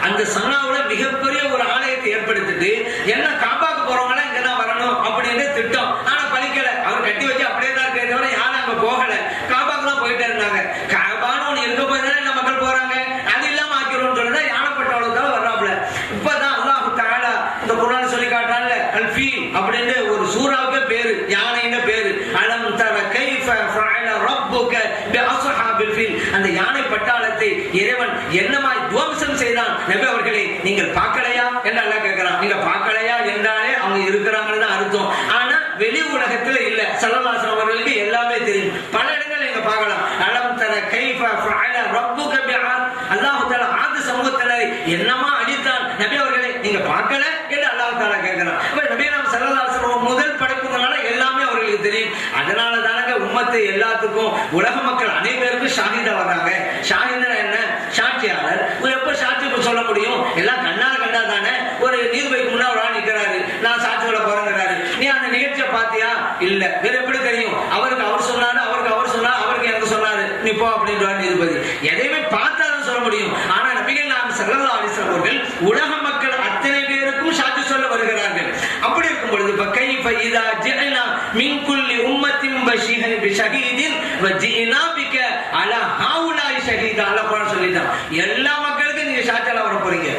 அந்த சன்னாவுல மிகப்பெரிய ஒரு ஆலயத்தை ஏற்படுத்திட்டு என்ன காபாக்கு போறவங்க இங்கதான் வரணும் அப்படின்னு திட்டம். ஆனா பலிக்கல. அவர் கட்டி வச்சு அப்படியே தான் இருக்க தவிர யாரும் அங்க போகல. காபாக்கு தான் போயிட்டே இருந்தாங்க. காபான்னு ஒண்ணு இருக்க போய் தானே என்ன மக்கள் போறாங்க, அது இல்லாம ஆக்கிரும் சொல்றதா யானைப்பட்டவளுக்காக வர்றாப்ல. இப்பதான் அல்லாஹ் தஆலா இந்த குர்ஆன் சொல்லி காட்டான்ல, அல் ஃபீல் அப்படின்னு ஒரு சூறாவுக்கு பேரு, யானைன்னு பேரு. அலம் தர கைஃப ஃபஅல ரப்புக பி அஸ்ஹாபில் ஃபீல். அந்த யானை பட்டாளத்தை இறைவன் என்னமாய் துவம்சம் செய்தான். நபி அவர்களே, நீங்கள் பார்க்கலையா என்று அல்லாஹ் கேட்கிறான். நீங்க பார்க்கலையா என்றாலே அவங்க இருக்கிறாங்கன்னு தான் அர்த்தம். ஆனா வெளி உலகத்துல இல்ல. ஸல்லல்லாஹு அலைஹி வஸல்லம் அவர்களுக்கு எல்லாமே தெரியும். பல இடங்கள் நீங்க பார்க்கலாம். அலம் தர கைஃப ஃபஅல ரப்புக பி ஆத். அல்லாஹ் தஆலா ஆத் சமூகத்தினரை என்னமா அடித்தான். நபி அவர்களே, நீங்க பார்க்கல என்று அல்லாஹ் தஆலா கேட்கிறான். அப்ப நபி ஸல்லல்லாஹு அலைஹி வஸல்லம் முதல் படைப்புனால எல்லாமே அவர்களுக்கு தெரியும். அதனால தானங்க உம்மத்தை எல்லாத்துக்கும் உலக மக்கள் அனைவருக்கும் ஷாஹிதா வர்றாங்க. ஷாஹிதா என்ன? சாட்சியாளர். எப்ப சாட்சி சொல்ல முடியும்? எல்லாம் கண்ணால கண்டா தானே. ஒரு நீதிபதிக்கு முன்னாடி ஒரு ஆள் நிக்கிறாரு, நான் சாட்சி சொல்ல போறேங்கிறாரு. நீ அந்த நிகழ்ச்சியை பாத்தியா? இல்ல. வேற எப்படி தெரியும்? அவருக்கு அவர் சொன்னாரு, அவருக்கு அவர் சொன்னாரு, அவருக்கு எனக்கு சொன்னாரு, நீ போ அப்படின்றாரு நீதிபதி. எதையுமே பார்த்தாதான் சொல்ல முடியும். ஆனா நபிகள் நாயகம் ஸல்லல்லாஹு அலைஹி வஸல்லம் அவர்கள் உலக மக்கள் அத்தனை பேருக்கும் சாட்சி சொல்ல வருகிறார்கள். அப்படி இருக்கும் பொழுது இப்ப கைஃப இதா ஜஅனா மின் குல்லி உம்மத்தின் பஷஹீதின் வஜினா பிக அலா ஹாவுலாய் ஷஹீதா. அல்லாஹ் குர்ஆன் சொல்லிட்டான், எல்லா மக்களுக்கும் நீங்க சாட்சியாளா வர போறீங்க.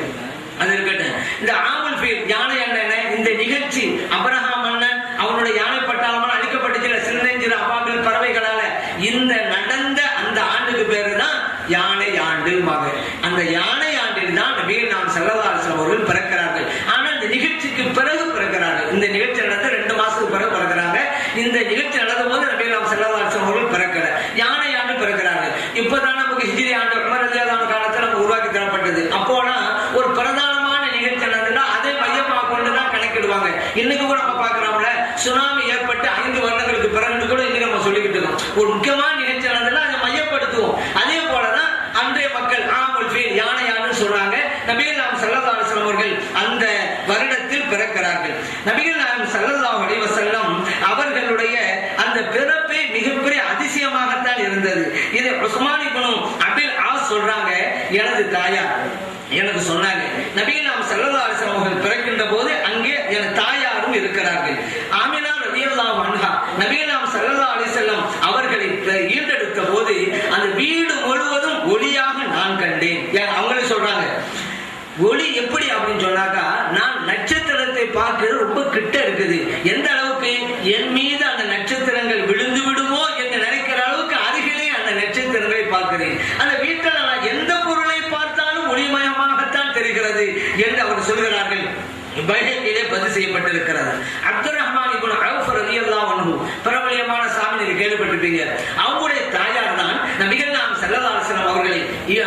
அது இருக்கட்டும். இந்த ஆமுல் ஃபீல், யானை என்ன? இந்த நிகழ்ச்சி அப்ரஹாம் மன்னன் அவனுடைய யானை பட்டாளமான அழிக்கப்பட்டுச்சுல சின்னஞ்சிறு அபாபில் பறவைகளால. இந்த நடந்த அந்த ஆண்டுக்கு பேரு தான் யானை ஆண்டு மகன். அந்த யானை ஆண்டில் தான் நபிகள் நாயகம் ஸல்லல்லாஹு அலைஹி வஸல்லம் அவர்கள் பிறக்கிறார்கள். ஆனா இந்த நிகழ்ச்சிக்கு பிறகு பிறக்கிறார்கள். இந்த நிகழ்ச்சி நடந்த 2 மாசத்துக்கு பிறகு பிறக்கிறாங்க. இந்த நிகழ்ச்சி நடந்த போது நபிகள் நாயகம் ஸல்லல்லாஹு அலைஹி வஸல்லம் அவர்கள் பிறக்கல, யானை ஆண்டு பிறக்கிறார்கள். இப்பதான் நமக்கு ஹிஜ்ரி ஆண்டு உமர் ரலியல்லாஹு அன்ஹு காலத்துல நமக்கு உருவாக்கி தரப்பட்டது. அப்போலாம் ஒரு பிரதானமான நிகழ்ச்சி நடந்ததுன்னா அதை மையமாக கொண்டுதான் கணக்கிடுவாங்க. இன்னைக்கு கூட நம்ம பாக்குறோம்ல, சுனாமி ஏற்பட்டு 5 வருடங்களுக்கு பிறகு கூட இன்னைக்கு நம்ம சொல்லிக்கிட்டு இருக்கோம். ஒரு முக்கியமான நிகழ்ச்சி நடந்ததுன்னா அதை மையப்படுத்துவோம். அதே போலதான் அன்றைய மக்கள் ஆமுல் ஃபீல், யானை ஆண்டு சொல்றாங்க. நபிகள் நாயகம் ஸல்லல்லாஹு அலைஹி வஸல்லம் அவர்கள் அந்த வருடத்தில் பிறக்கிறார்கள். நபிகள் நாயகம் ஸல்லல்லாஹு அலைஹி வஸல்லம் அவர்களுடைய அந்த பிறப்பே மிகப்பெரிய அதிசயமாகத்தான் இருந்தது. இது உஸ்மான் இப்னு அபில் ஆஸ் சொல்றாங்க, எனது தாயார் எனக்கு சொன்னாங்க, நபிகள் நாயகம் ஸல்லல்லாஹு அலைஹி வஸல்லம் அவர்கள் பிறக்கின்ற போது அங்கே என் தாயாரும் இருக்கிறார்கள். ஆமினா ரலியல்லாஹு அன்ஹா நபிகள் நாயகம் ஸல்லல்லாஹு அலைஹி வஸல்லம் அவர்களை ஈண்டெடுத்த போது அந்த வீடு முழுவதும் ஒளியாக நான் கண்டேன். அவங்களே சொல்றாங்க, ஒளி எப்படி அப்படின்னு சொன்னாக்கா, நான் நட்சத்திரத்தை பார்க்கிறது ரொம்ப கிட்ட இருக்குது. எந்த அளவுக்கு? என் மீது அந்த நட்சத்திரங்கள் விழுந்து விடுமோ என்று நினைக்கிற அளவுக்கு அருகிலே அந்த நட்சத்திரங்களை பார்க்கிறேன். அந்த வீட்டில் நான் எந்த பொருளை பார்த்தாலும் ஒளிமயமாகத்தான் தெரிகிறது என்று அவர் சொல்கிறார்கள். பைஹக்கிலே பதிவு செய்யப்பட்டிருக்கிறது. அப்துர் ரஹ்மான் இப்னு அவுஃப் ரலியல்லாஹு அன்ஹு பிரபலமான சாமி, நீங்க கேள்விப்பட்டிருப்பீங்க. அவங்களுடைய தாயார் தான் நபிகள் நாயகம் ஸல்லல்லாஹு அலைஹி வஸல்லம் அவர்களை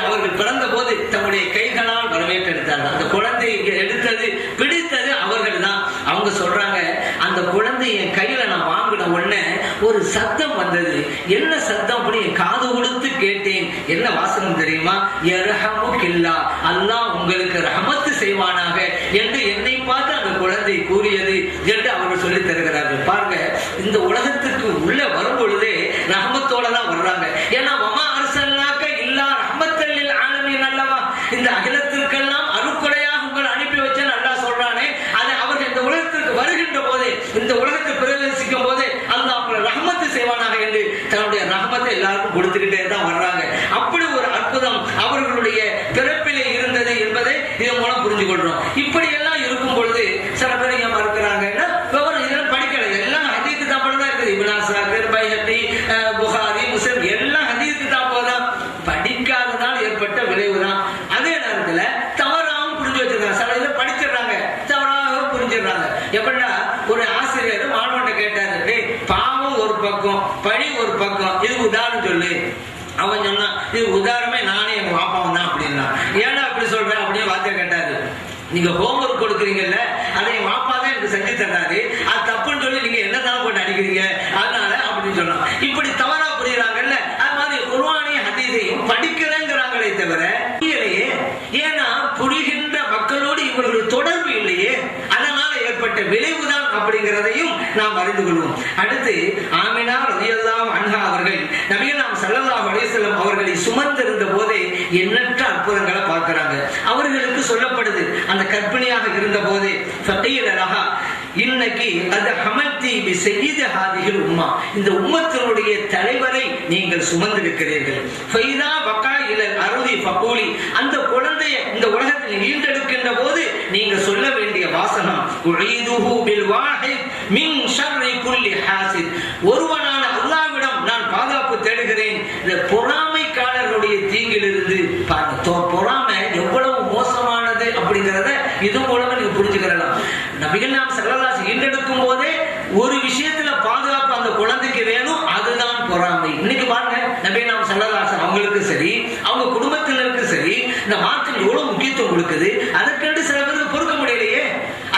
அவர்கள் பிறந்த போது தம்முடைய கைகளால் வரவேற்றெடுத்தார்கள். அந்த குழந்தை எடுத்தது பிடித்தது அவர்கள் தான். அவங்க சொல்றாங்க, அந்த குழந்தை என் கையில நான் வாங்கின உடனே ஒரு சத்தம் வந்தது. என்ன சத்தம் அப்படி என் காது கொடுத்து கேட்டேன். என்ன வாசகம் தெரியுமா? யர்ஹமுகில்லா, அல்லாஹ் உங்களுக்கு ரஹமத்து செய்வானாக என்று என்னை பார்த்து அந்த குழந்தை கூறியது என்று அவர்கள் சொல்லி தருகிறார்கள். பாருங்க, இந்த உலகத்துக்கு உள்ள வரும் பொழுதே ரஹமத்தோட தான் வர்றாங்க. ஏன்னா வமா அர்சல்னாக இல்லா ரஹமத்தல் லில் ஆலமீன் அல்லவா, இந்த அகிலத்திற்கெல்லாம் அருட்கொடையாக உங்களை அனுப்பி வச்சேன்னு அல்லாஹ் சொல்றானே, அதை அவர்கள் இந்த உலகத்திற்கு வருகின்ற போதே, இந்த உலகத்தை பிரவேசிக்கும் போதே அல்லாஹ் அவங்களை ரஹமத்து செய்வானாக என்று தன்னுடைய ரஹமத்தை எல்லாருக்கும் கொடுத்துக்கிட்டே தான் வர்றாங்க. அப்படி ஒரு அற்புதம் அவர்களுடைய பிறப்பிலே இருந்தது என்பதை இதன் மூலம் புரிஞ்சு கொள்றோம். இப்படி எல்லாம் இருக்கும் பொழுது சில பேர் ஏன் மறுக்கிறாங்கன்னா, இதெல்லாம் படிக்கல, எல்லாம் ஹதீஸ் கிதாபுல தான் இருக்குது. இப்னு அஸ்ஸாகிர், பைஹகி, புகாரி, முஸ்லிம் எல்லாம் ஹதீஸ் கிதாபுல தான். படிக்காததால் ஏற்பட்ட விளைவுதான். அதே நேரத்துல தவறாகவும் புரிஞ்சு வச்சிருக்காங்க. சில இதை படிச்சிடறாங்க, தவறாக புரிஞ்சிடறாங்க. எப்படின்னா, ஒரு ஆசிரியர் மாணவன்கிட்ட கேட்டாரு, பாவம் ஒரு பக்கம், பழி ஒரு பக்கம், இதுக்கு உதாரணம் சொல்லு. அவன் சொன்னா, இது உதாரணமே நானே எங்க பாப்பாவும் தான் அப்படின்னா. ஏன்னா அப்படி சொல்றேன் அப்படின்னு வார்த்தை கேட்டாரு. நீங்க ஹோம்ஒர்க் கொடுக்குறீங்கல்ல, அதை என் வாப்பா தான் எனக்கு செஞ்சு தர்றாரு, அது தப்புன்னு சொல்லி நீங்க என்னதான் போட்டு அடிக்கிறீங்க, அதனால அப்படின்னு சொன்னா. இப்படி தவறா புரியுறாங்கல்ல. அது மாதிரி குர்ஆனையும் ஹதீஸையும் படிக்கிறேங்கிறாங்களே தவிர புரியலையே. ஏன்னா புரிகின்ற மக்களோடு இவர்கள் தொடர்பு இல்லையே, அதனால ஏற்பட்ட விளைவுதான் அப்படிங்கிறதையும் நாம் அறிந்து கொள்வோம். அடுத்து ஆமினா ரலியல்லாஹு அன்ஹா அவர்கள் நபிகள் ஸல்லல்லாஹு அலைஹி வஸல்லம் அவர்களை சுமந்திருந்த போதே எண்ணற்ற அற்புதங்களை பார்க்கிறாங்க. அவர்களுக்கு சொல்லப்படுது, அந்த கர்ப்பிணியாக இருந்த போதே ஃபகீல லஹா இன்னக்கி அது ஹமல்தி பி சய்யித ஹாதிஹில் உம்மா, இந்த உம்மத்தினுடைய தலைவரை நீங்கள் சுமந்திருக்கிறீர்கள். ஃபைதா வகா இலல் அர்தி ஃபகூலி, அந்த குழந்தையை இந்த உலகத்தில் ஈண்டெடுக்கின்ற போது நீங்க சொல்ல வேண்டிய வாசகம் உஈதுஹு பில் வாஹித் மின் ஷர்ரி குல்லி ஹாசித், ஒருவனான அல்லாஹ்விடம் நான் பாதுகாப்பு தேடுகிறேன் இந்த பொறாமைக்காரர்களுடைய தீங்கிலிருந்து. பாருங்க, பொறாமை எவ்வளவு மோசமானது அப்படிங்கறத இது மூலமா நீங்க புரிஞ்சுக்கலாம். நபிகள் நாம் ஸல்லல்லாஹு ஈண்டெடுக்கும் போதே ஒரு விஷயத்துல பாதுகாப்பு அந்த குழந்தைக்கு வேணும், அதுதான் பொறாமை. இன்னைக்கு பாருங்க, நபிகள் நாம் ஸல்லல்லாஹு அவங்களுக்கு சரி, அவங்க குடும்பத்தினருக்கு சரி, இந்த மார்க்கம் எவ்வளவு முக்கியத்துவம் கொடுக்குது. அதற்கென்று சில பேருக்கு பொறுக்க முடியலையே.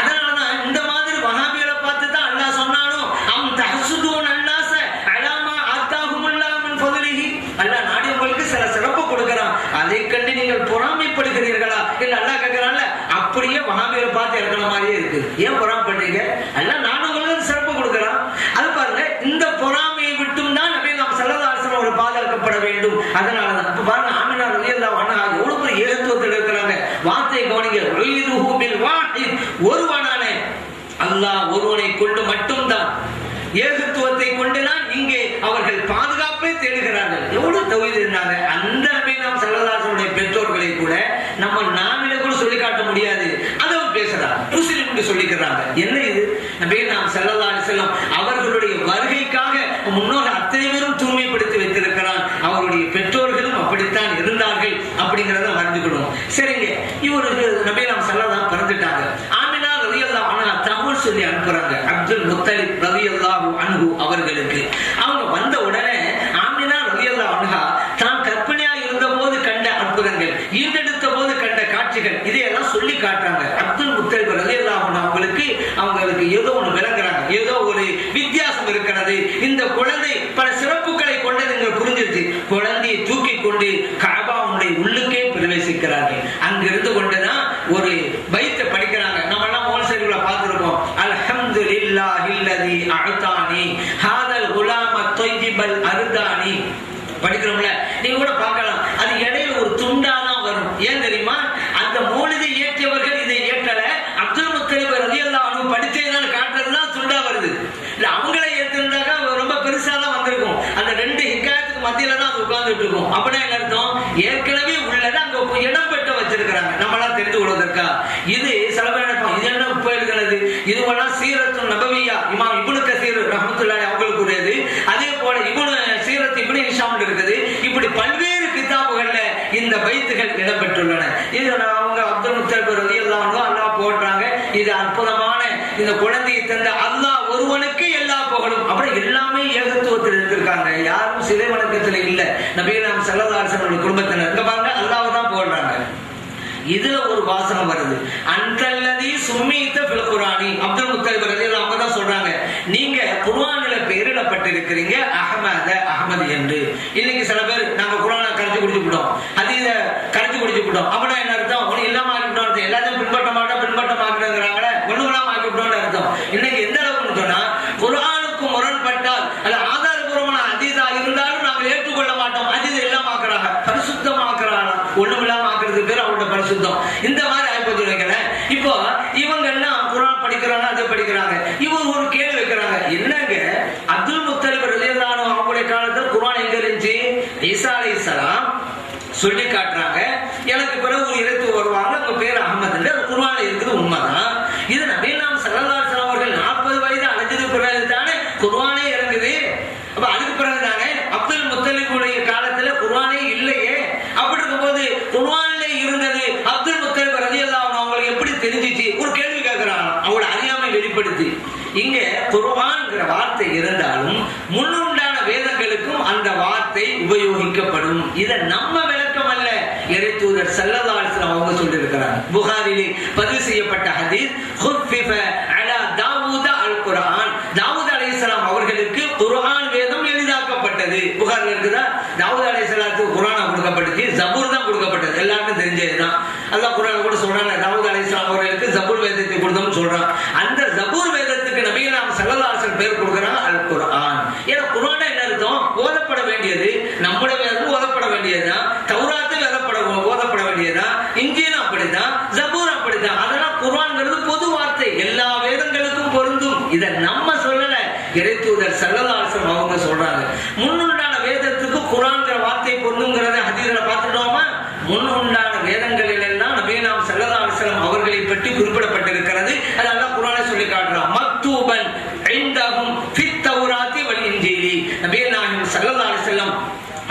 அதனாலதான் இந்த மாதிரி வஹாபிகளை பார்த்து தான் அல்லாஹ் சொன்னானோ, அம் தஹசுதூன் அன்னாஸ அலாமா ஆத்தாஹுமுல்லாஹு மின் ஃபضலிஹி, அல்லாஹ் நாடி உங்களுக்கு சில சிறப்பு கொடுக்கிறான், அதை கண்டு நீங்கள் பொறாமைப்படுகிறீர்களா என்று அல்லாஹ் கேட்கிறான்ல. அப்படியே வஹாபிகளை பார்த்து இருக்கிற மாதிரியே இருக்கு. ஏன் பொறாமைப்படுறீங்க? அல்லாஹ் நானும் உங்களுக்கு சிறப்பு கொடுக்கிறான். அது பாருங்க, இந்த பொறாமையை விட்டும் தான் நபிகள் நாம் ஸல்லல்லாஹு அலைஹி வஸல்லம் அவர் பாதுகாக்கப்பட வேண்டும். அதனாலதான் இப்ப பாருங்க, ஆமினா ரலியல்லாஹு அன்ஹா எவ்வளவு பெரிய ஏகத்துவத்தில் இருக்கிறாங்க. வார்த்தை கவனிங்க, உஈதுஹு பில் வாஹித், ஒருவனான அல்லாஹ் ஒருவனை கொண்டு மட்டும்தான், ஏகத்துவத்தை கொண்டுதான் இங்கே அவர்கள் பாதுகாப்பை தேடுகிறார்கள். எவ்வளவு தௌஹீத் இருந்தாங்க. அந்த நபிகள் நாம் ஸல்லல்லாஹு அலைஹி வஸல்லம் பெற்றோர்களை கூட நம்ம நாவில கூட சொல்லி காட்ட முடியாது, அதை பேசுறாங்க, முஸ்லிம் சொல்லிக்கிறாங்க. என்ன இது? நபிகள் நாம் ஸல்லல்லாஹு அலைஹி வஸல்லம் அவர்களுடைய வருகைக்காக முன்னோர்கள் அத்தனை பேரும் தூய்மைப்படுத்தி வைத்திருக்கிறான். அவருடைய பெற்றோர்களும் அப்படித்தான் இருந்தார்கள் அப்படிங்கறத அறிந்துக்கணும். சரிங்க, இவருக்கு நபிகள் நாம் ஸல்லல்லாஹு பிறந்துட்டாங்க. ஆமினா ரலியல்லாஹு அன்ஹா தகவல் சொல்லி அனுப்புறாங்க அப்துல் முத்தலிப் ரலியல்லாஹு அன்ஹு அவர்களுக்கு. அவங்க வந்த உடனே ஆமினா ரலியல்லாஹு அன்ஹா தான் கற்பனையா இருந்த போது கண்ட அற்புதங்கள், ஈண்டெடுத்த போது கண்ட காட்சிகள், இதையெல்லாம் சொல்லி காட்டுறாங்க. அப்துல் முத்தலிப் ரலியல்லாஹு அன்ஹு அவங்களுக்கு ஏதோ ஒண்ணு விளங்குறாங்க, ஏதோ ஒரு வித்தியாசம் இருக்கிறது. இந்த குழந்தை பல சிறப்புகளை கொண்டது புரிஞ்சிருச்சு. குழந்தையை தூக்கி கொண்டு கஅபாவுடைய உள்ளுக்கே பிரவேசிக்கிறார்கள். அங்கிருந்து கொண்டுதான் ஒரு பைத்தை படிக்கிறாங்க. நம்ம எல்லாம் மோல்சரில பார்த்திருப்போம். அல்ஹம்துலில்லாஹில்லதி அஅதானி ஹாதல் குலாம தொய்யிபல் அர்தானி படிக்கிறோம்ல, நீங்க கூட பார்க்கலாம். அது இடையில ஒரு துண்டா தான் வரும். ஏன் தெரியுமா? அந்த மௌலிதை இயற்றியவர்கள் இதை இயற்றல, அப்துல் முத்தலிப் ரலியல்லாஹு அன்ஹு படிச்சேன்னு காட்டுறதுதான் துண்டா வருது. இல்ல அவங்களே ஏற்றிருந்தாக்கா ரொம்ப பெருசா தான் வந்திருக்கும். அந்த ரெண்டு ஹிக்காயத்துக்கு மத்தியில தான் அது உட்கார்ந்துட்டு இருக்கும். அப்படின்னா என்ன அர்த்தம்? ஏற்கனவே உள்ளதை அங்க இடம் பெற்று வச்சிருக்கிறாங்க, நம்மளாம் தெரிந்து கொள்வதற்கா. இது சில பேர் நினைப்போம், இது என்ன உப்பு எழுதுனது, இதுவெல்லாம் சீரத்து நபவியா இமாம் இப்னு கஸீர் ரஹ்மத்துல்லாஹி அவங்களுக்கு உரியது. அதே போல சீரத் இப்னு ஹிஷாம் இருக்குது. இப்படி பல்வேறு கிதாபுகள்ல இந்த பைத்துகள் இடம்பெற்றுள்ளன. இது அவங்க அப்துல் முத்தலிப் ரலியல்லாஹு அன்ஹு அல்லாஹ் போடுறாங்க. இது அற்புதமான இந்த குழந்தையை தந்த அல்லாஹ் ஒருவனுக்கு எல்லா புகழும். அவங்களும் அப்புறம் எல்லாமே ஏகத்துவத்தில் இருந்திருக்காங்க. யாரும் சிலை வணக்கத்துல இல்ல. நபிகள் ஸல்லல்லாஹு அலைஹி வஸல்லம் குடும்பத்தினர் இங்க பாருங்க அல்லாஹ் தான் போடுறாங்க. இதுல ஒரு வாசகம் வருது, அன்தல்லதி சும்மீத ஃபில் குர்ஆனி. அப்துல் முத்தலிப் ரலியல்லாஹு அவங்க தான் சொல்றாங்க, நீங்க குர்ஆனில பெயரிடப்பட்டிருக்கிறீங்க அஹமது என்று. இன்னைக்கு சில பேர் நாங்க குர்ஆனை கரைச்சு குடிச்சுட்டோம், ஹதீஸ கரைச்சு குடிச்சுட்டோம் அப்படின்னா என்ன அர்த்தம்? ஒண்ணு இல்லாம ஆக்கிட்டோம் அர்த்தம். எல்லாத்தையும் பின்பற்ற மாட்டோங்கிறாங்களே, ஒண்ணு இல்லாம ஆக்கிட்டோம்னு அர்த்தம். இன்னைக்கு எந்த அளவுக்கு சொன்னா குர்ஆனுக்கு முரண்பட்டால் அது ஆதாரபூர்வமான ஹதீஸா இருந்தாலும் நாங்கள் ஏற்றுக்கொள்ள மாட்டோம். ஹதீஸ் எல்லாம் ஆக்குறாங்க, பரிசுத்தமாக்குறாங்க. ஒண்ணும் இல்லாம ஆக்குறது பேர் அவங்களோட பரிசுத்தம். இந்த மாதிரி ஆயிப்போச்சு வைக்கிறேன். இப்போ இவங்க எல்லாம் குர்ஆன் படிக்கிறாங்க, அதை படிக்கிறாங்க. இவங்க ஒரு கேள்வி வைக்கிறாங்க, என்னங்க அப்துல் முத்தலிப் ரலியல்லாஹு அன்ஹு அவங்களுடைய காலத்துல குர்ஆன் எங்க இருந்துச்சு? ஈசா அலைஹிஸ்ஸலாம் சொல்லி காட்டுறாங்க, எனக்கு பிறகு ஒரு இறைத்து வருவாங்க, உங்க பேர் அஹமது. குர்ஆன்ல இருக்குது, உண்மைதான். இது நபிகள் ஸல்லல்லாஹு அலைஹி வஸல்லம் அவர்கள் 40 வயது அடைஞ்சது பிறகு தானே குர்ஆனே இறங்குது. அப்ப அதுக்கு பிறகு தானே அப்துல் முத்தலிபுடைய காலத்துல குர்ஆனே இல்லையே. அப்படி இருக்கும்போது குர்ஆன்ல இருந்தது அப்துல் முத்தலிப் ரலியல்லாஹு அன்ஹு அவங்களுக்கு எப்படி தெரிஞ்சிச்சு? ஒரு கேள்வி கேட்கிறாங்க, அவங்களோட அறியாமை வெளிப்படுத்தி. இங்க குர்ஆன்ங்கிற வார்த்தை இருந்தாலும் முன்னுண்டான வேதங்களுக்கும் அந்த வார்த்தை உபயோகிக்கப்படும். இதை நம்ம விளக்கம் அல்ல, இறைத்தூதர் ஸல்லல்லாஹு அலைஹி வஸல்லம் அவங்க சொல்லி இருக்கிறாங்க. புகாரிலே பதிவு செய்யப்பட்ட ஹதீஸ், குஃபிஃப அலா தாவூத அல் குர்ஆன். தாவூத் அலைஹிஸ்ஸலாம் அவர்களுக்கு குர்ஆன் வேதம் எளிதாக்கப்பட்டது. புகாரில் இருக்குதா? தாவூத் அலைஹிஸ்ஸலாத்துக்கு குர்ஆன் கொடுக்கப்பட்டது, ஜபூர் தான் கொடுக்கப்பட்டது. எல்லாருக்கும் தெரிஞ்சதுதான். அல்லாஹ் குர்ஆன்ல கூட சொல்றாங்க, தாவூத் அலைஹிஸ்ஸலாம் அவர்களுக்கு ஜபூர் வேதத்தை கொடுத்தோம்னு சொல்றான். அந்த ஜபூர் வேதத்துக்கு நபிகள் ஸல்லல்லாஹு அலைஹி வஸல்லம் பேர் கொடுக்கறாங்க அல் குர்ஆன். ஏன்னா குர்ஆன் என்ன அர்த்தம்? ஓதப்பட வேண்டியது. நம்முடைய வேதம் ஓதப்பட வேண்டியதுதான். தௌராத்து ஓதப்பட வேண்டியதுதான். இன்ஜீல் அப்படிதான், ஜபூர் அப்படிதான். அதெல்லாம் குர்ஆன்ங்கிறது பொது வார்த்தை, எல்லா வேதங்களுக்கும் பொருந்தும். இதை நம்ம சொல்லல, இறைத்தூதர் ஸல்லல்லாஹு அலைஹி வஸல்லம் அவங்க சொல்றாங்க. முன்னுண்டான வேதத்துக்கு குர்ஆன்ங்கிற வார்த்தை பொருந்துங்கிறத ஹதீஸ்ல பார்த்துட்டோமா? முன்னுண்டான வேதங்களில் எல்லாம் நபிகள் ஸல்லல்லாஹு அலைஹி வஸல்லம் அவர்களை பற்றி குறிப்பிடப்பட்டிருக்கிறது. அது அல்லாஹ் குர்ஆன்ல சொல்லி காட்டுறான், மக்தூபன் இன்தஹும் ஃபித் தௌராத்தி வல் இன்ஜீலி. நபிகள் நாயகம் ஸல்லல்லாஹு அலைஹி வஸல்லம்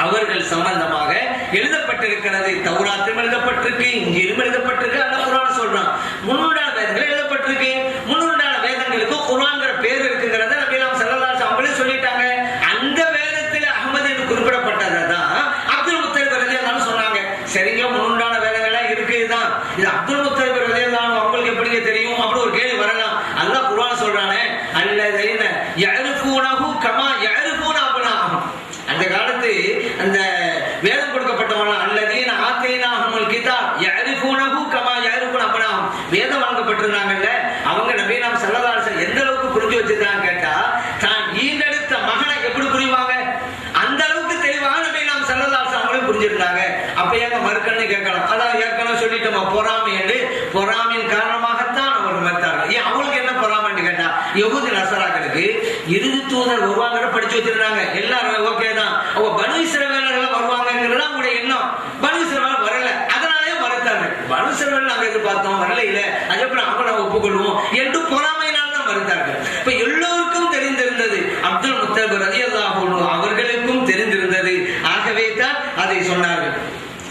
அவர்கள் சம்பந்தமாக எழுதப்பட்டிருக்கிறது. தௌராத்தும் எழுதப்பட்டிருக்கு, இன்ஜீலும் எழுதப்பட்டிருக்கு. அல்லாஹ் குர்ஆன் சொல்றான், முன்னுண்டான வேதங்கள் எழுதப்பட்டிருக்கு. முன்னுண்டான வேதங்களுக்கு குர்ஆன்ங்கிற பேர் இருக்குங்கிறத நபிகள் ஸல்லல்லாஹு அலைஹி வஸல்லம் அவங்களே சொல்லிட்டாங்க. அந்த வேதத்தில் அஹ்மது என்று குறிப்பிடப்பட்டதான் அப்துல் முத்தலிப் ரலியல்லாஹு அன்ஹு சொன்னாங்க. சரிங்க, முன்னுண்டான வேதங்கள்லாம் இருக்குதான், இது அப்துல் முத்தலிப் ரலியல்லாஹு அன்ஹு அவங்களுக்கு எப்படிங்க தெரியும்? அப்படி ஒரு கேள்வி வரலாம். அல்லாஹ் குர்ஆன் சொல்றானே, அல்லதீன யஅரிஃபூனஹு கமா யஅரிஃபூன அப்னாஹும். அந்த காலத்து அந்த வேதம் கொடுக்கப்பட்டவங்க, அல்லதீன ஆத்தைனாஹுல் கிதாப் யஅரிஃபூனஹு கமா யஅரிஃபூன அப்னாஹும், வேதம் வழங்கப்பட்டிருந்தாங்கல்ல, அவங்க நபிகள் ஸல்லல்லாஹு அலைஹி வஸல்லம் எந்த அளவுக்கு புரிஞ்சு வச்சிருக்காங்க கேட்டா, தான் ஈண்டெடுத்த மகனை எப்படி புரிவாங்க அந்த அளவுக்கு தெளிவாக நபிகள் ஸல்லல்லாஹு அலைஹி வஸல்லம் புரிஞ்சிருந்தாங்க. அப்ப ஏங்க மறுக்கணும்னு கேட்கலாம். அதான் ஏற்கனவே சொல்லிட்டோமா, பொறாமை என்று. பொறாமையின் காரணமாகத்தான் அவர் மறுத்தார்கள். ஏன் அவங்களுக்கு என்ன பொறாமைன்னு கேட்டா, யஹூதி நஸராக்களுக்கு இறுதி தூதர் வருவாங்க படிச்சு வச்சிருந்தாங்க. எல்லாரும் ஓகே தான், அவங்க பனு இஸ்ரவேலர்கள் வருவாங்கிறது அவங்களுடைய எண்ணம். பனு இஸ்ரவேல் வரல, அதனாலே மறுத்தார்கள். பனு இஸ்ரவேல் நாங்க எதிர்பார்த்தோம், வரல இல்ல, அதுக்கப்புறம் அவங்க நாங்க ஒப்புக்கொள்வோம் என்று பொறாமையினால் தான் மறுத்தார்கள். இப்ப எல்லோருக்கும் தெரிந்திருந்தது, அப்துல் முத்தலிப் ரலியல்லாஹு அன்ஹு அவர்களுக்கும் தெரிந்திருந்தது. ஆகவே தான் அதை சொன்னார்கள்.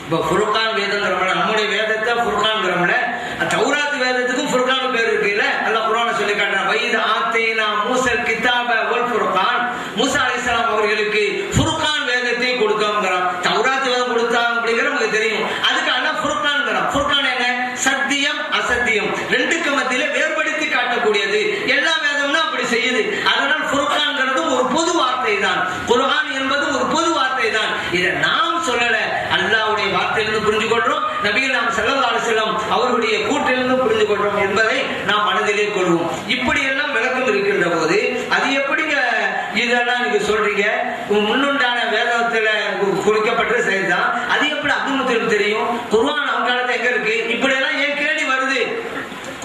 இப்ப ஃபுர்கான் வேதம்ங்கிறோம்ல, நம்முடைய வேதத்தை ஃபுர்கான்ங்கிறோம்ல, தௌராத் வேதத்துக்கும் ஃபுர்கான் பேர் இருக்குல்ல. அல்லாஹ் குர்ஆன்ல சொல்லி காட்டுறான், வைத ஆத்தைனா மூஸல் கிதாப வல் ஃபுர்கான். மூஸா அலைஹிஸ்ஸலாம் அவர்களுக்கு ஃபுர்கான் வேதத்தை கொடுத்தோம்ங்கறான். தௌராத் வேதம் கொடுத்தாங்க அப்படிங்கறது நமக்கு தெரியும். அதுக்கு அல்லாஹ் ஃபுர்கான்ங்கறான். ஃபுர்கான் என்ன? சத்தியம் அசத்தியம் ரெண்டுக்கு மத்தியில வேறுபடுத்தி காட்டக்கூடியது. எல்லா வேதம்னா அப்படி செய்யுது. அதனால் ஃபுர்கான்ங்கிறது ஒரு பொது வார்த்தை தான். குர்ஆன் என்பது ஒரு பொது வார்த்தை தான். இதை நாம் சொல்லல, அல்லாஹ்வுடைய வார்த்தையிலிருந்து புரிஞ்சு கொள்றோம், நபிகள் ஸல்லல்லாஹு அலைஹி வஸல்லம் அவர்களுடைய கூற்றிலிருந்து புரிந்து கொள்றோம் என்பதை நாம் மனதிலே கொள்வோம். இப்படி எல்லாம் விளக்கம் இருக்கின்ற போது அது எப்படிங்க இதெல்லாம் நீங்க சொல்றீங்க? முன்னுண்டான வேதத்துல குறிக்கப்பட்ட செய்திதான், அது எப்படி அப்துல் முத்தலிப் தெரியும்? குர்ஆன் அவங்க காலத்துல எங்க இருக்கு? இப்படி எல்லாம் ஏன் கேள்வி வருது?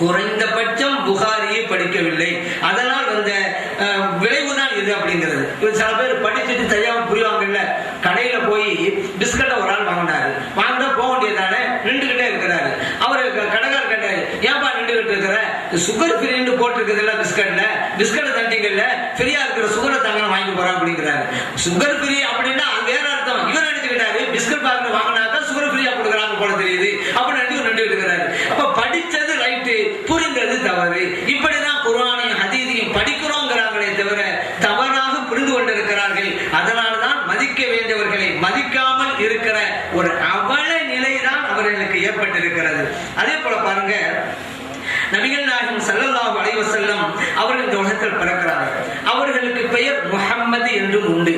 குறைந்தபட்சம் புகாரியை படிக்கவில்லை, அதனால் வந்த விளைவுதான் இது அப்படிங்கிறது. சில பேர் படிச்சுட்டு தெரியாம புரியுவாங்கல்ல. கடையில போய் பிஸ்கட்டை ஒரு ஆள் வாங்கினாரு, வாங்கினா போக வேண்டியதானே, நின்றுகிட்டே இருக்கிறாரு. அவரு கடைக்காரர் கேட்டாரு, ஏன்பா நின்றுகிட்டு இருக்கிற? சுகர் ஃப்ரீன்னு போட்டுருக்குதுல்ல பிஸ்கட்ல, பிஸ்கட் தண்டிங்கல்ல, ஃப்ரீயா இருக்கிற சுகரை தாங்க வாங்கி போறான் அப்படிங்கிறாரு. சுகர் ஃப்ரீ அப்படின்னா அது வேற அர்த்தம். இவர் நினைச்சுக்கிட்டாரு பிஸ்கட் பாக்கெட் வாங்கினாக்கா சுகர் ஃப்ரீயா கொடுக்குறாங்க போல தெரியுது அப்படின்னு நின்றுகிட்டு இருக்கிறாரு. அப்ப படிச்சது ரைட்டு, புரிந்தது தவறு. இப்படிதான் குர்ஆனையும் ஹதீஸையும் படிக்கிறோங்கிறாங்களே தவிர அவர்களுக்கு ஏற்பட்டிருக்கிறது. அதே போல பாருங்க, நபிகள் நாயகம் ஸல்லல்லாஹு அலைஹி வஸல்லம் அவர்கள் இந்த உலகத்தில் பிறக்கிறாங்க. அவர்களுக்கு பெயர் முஹம்மது என்றும் உண்டு,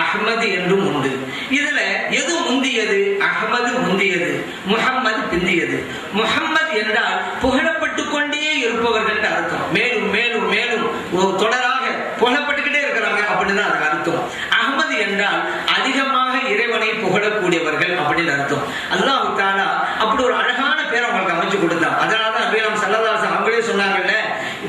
அஹ்மது என்றும் உண்டு. இதுல எது முந்தியது? அஹ்மது முந்தியது, முஹம்மது பிந்தியது. முஹம்மது என்றால் புகழப்பட்டு கொண்டே இருப்பவர்கள் அர்த்தம். மேலும் மேலும் மேலும் தொடராக புகழப்பட்டுக்கிட்டே இருக்கிறாங்க அப்படின்னு தான் அதுக்கு அர்த்தம். அஹ்மது என்றால் அதிகமாக இறைவனை புகழக்கூடியவர்கள் அப்படின்னு அர்த்தம். அல்லாஹ் தஆலா அப்படி ஒரு அழகான பேர் அவங்களுக்கு அமைச்சு கொடுத்தான். அதனாலதான் நபிகள் ஸல்லல்லாஹு அலைஹி வஸல்லம் அவங்களே சொன்னாங்கல்ல,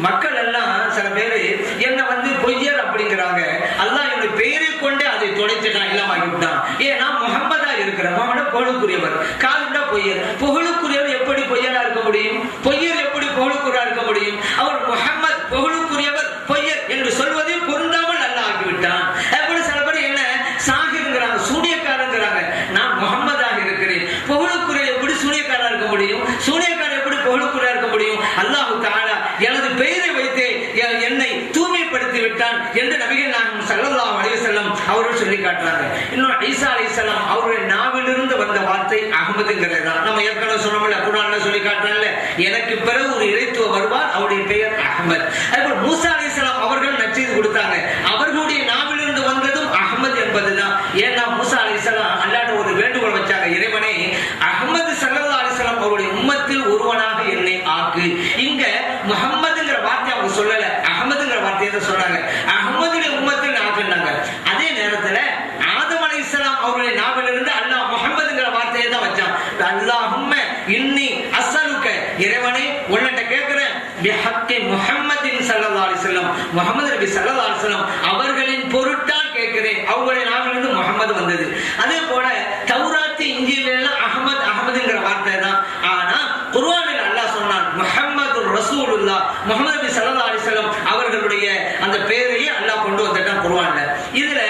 மக்கள் எல்லாம் சில பேரு என்ன பொய்யர் அப்படிங்கிறாங்க. அல்லாஹ் என்னுடைய பெயரை கொண்டே அதை தொலைச்சிட்டான், இல்லாம விட்டான். ஏன்னா முஹம்மதா இருக்கிற முஹம்மது புகழுக்குரியவர், காலிண்டா பொய்யர். புகழுக்குரியவர் எப்படி பொய்யரா இருக்க முடியும்? பொய்யர் எப்படி புகழுக்குரியரா இருக்க முடியும்? அவர் முஹம்மது புகழுக்குரியவர், பொய்யர் என்று சொல்வதே பொருந்தாமல் அல்லாஹ் ஆகிவிட்டான். அப்படி சில பேர் என்ன சாகிருங்கிறாங்க, சூனியக்காரங்கிறாங்க. நான் முஹம்மதாக இருக்கிறேன், புகழுக்குரிய எப்படி சூனியக்காரா இருக்க முடியும்? சூனியக்காரர் எப்படி புகழுக்குரிய இருக்க முடியும்? அல்லாஹ் தஆலா எனது பெயரை வைத்து என்னை தூய்மைப்படுத்தி விட்டான் என்று நபிகள் நாயகம் ஸல்லல்லாஹு அலைஹி வஸல்லம் அவர்கள் சொல்லி காட்டுறாங்க. இன்னும் ஈசா அலைஹிஸ்ஸலாம் அவருடைய நாவிலிருந்து வந்த வார்த்தை அஹ்மதுங்கிறது தான். நம்ம ஏற்கனவே சொன்னோம்ல, குர்ஆன்ல சொல்லி காட்டுறாங்கல்ல, எனக்கு பிறகு ஒரு இறைத்துவ வருவார், அவருடைய பெயர் அஹ்மத். அதுபோல் மூசா அலைஹிஸ்ஸலாம் அவர்கள் நற்செய்தி கொடுத்தாங்க, அவர்களுடைய நாவிலிருந்து வந்ததும் அஹ்மத் என்பதுதான். ஏன்னா மூசா அலைஹிஸ்ஸலாம் அல்லாஹ்ட்ட ஒரு வேண்டுகோள் வச்சாங்க, இறைவனே அஹ்மது ஸல்லல்லாஹு அலைஹி வஸல்லம் அவருடைய உம்மத்தில் ஒருவனாக என்னை ஆக்கு. இங்க முஹம்மதுங்கிற வார்த்தை அவங்க சொல்லல, அஹ்மதுங்கிற வார்த்தையை தான் சொன்னாங்க. அஹ்மதுடைய உம்மத்தில் ஆக்குனாங்க. அதே நேரத்துல ஆதம் அலைஹிஸ்ஸலாம் அவருடைய நாவிலிருந்து அல்லாஹ் முஹம்மதுங்கிற வார்த்தையை தான் வச்சான். அல்லாஹும்ம இன்னி அஸ்அலுக, இறைவனே உன்னிட்ட கேட்கிறேன், பிஹக்கி முஹம்மதின் ஸல்லல்லாஹு அலைஹி வஸல்லம், முஹம்மது நபி ஸல்லல்லாஹு அலைஹி வஸல்லம் அவர்களின் பொருட்டால் கேட்கிறேன். அவங்களுடைய நாவிலிருந்து முஹம்மது வந்தது. அதே போல தௌராத் இன்ஜீல் எல்லாம் அஹ்மத் அஹ்மதுங்கிற வார்த்தை தான். ஆனா குர்ஆனில் அல்லாஹ் சொன்னான் முஹம்மதுர் ரசூலுல்லாஹ், முஹம்மது நபி ஸல்லல்லாஹு அலைஹி வஸல்லம் அவர்களுடைய அந்த பெயரையே அல்லாஹ் கொண்டு வந்துட்டான் குர்ஆன்ல. இதுல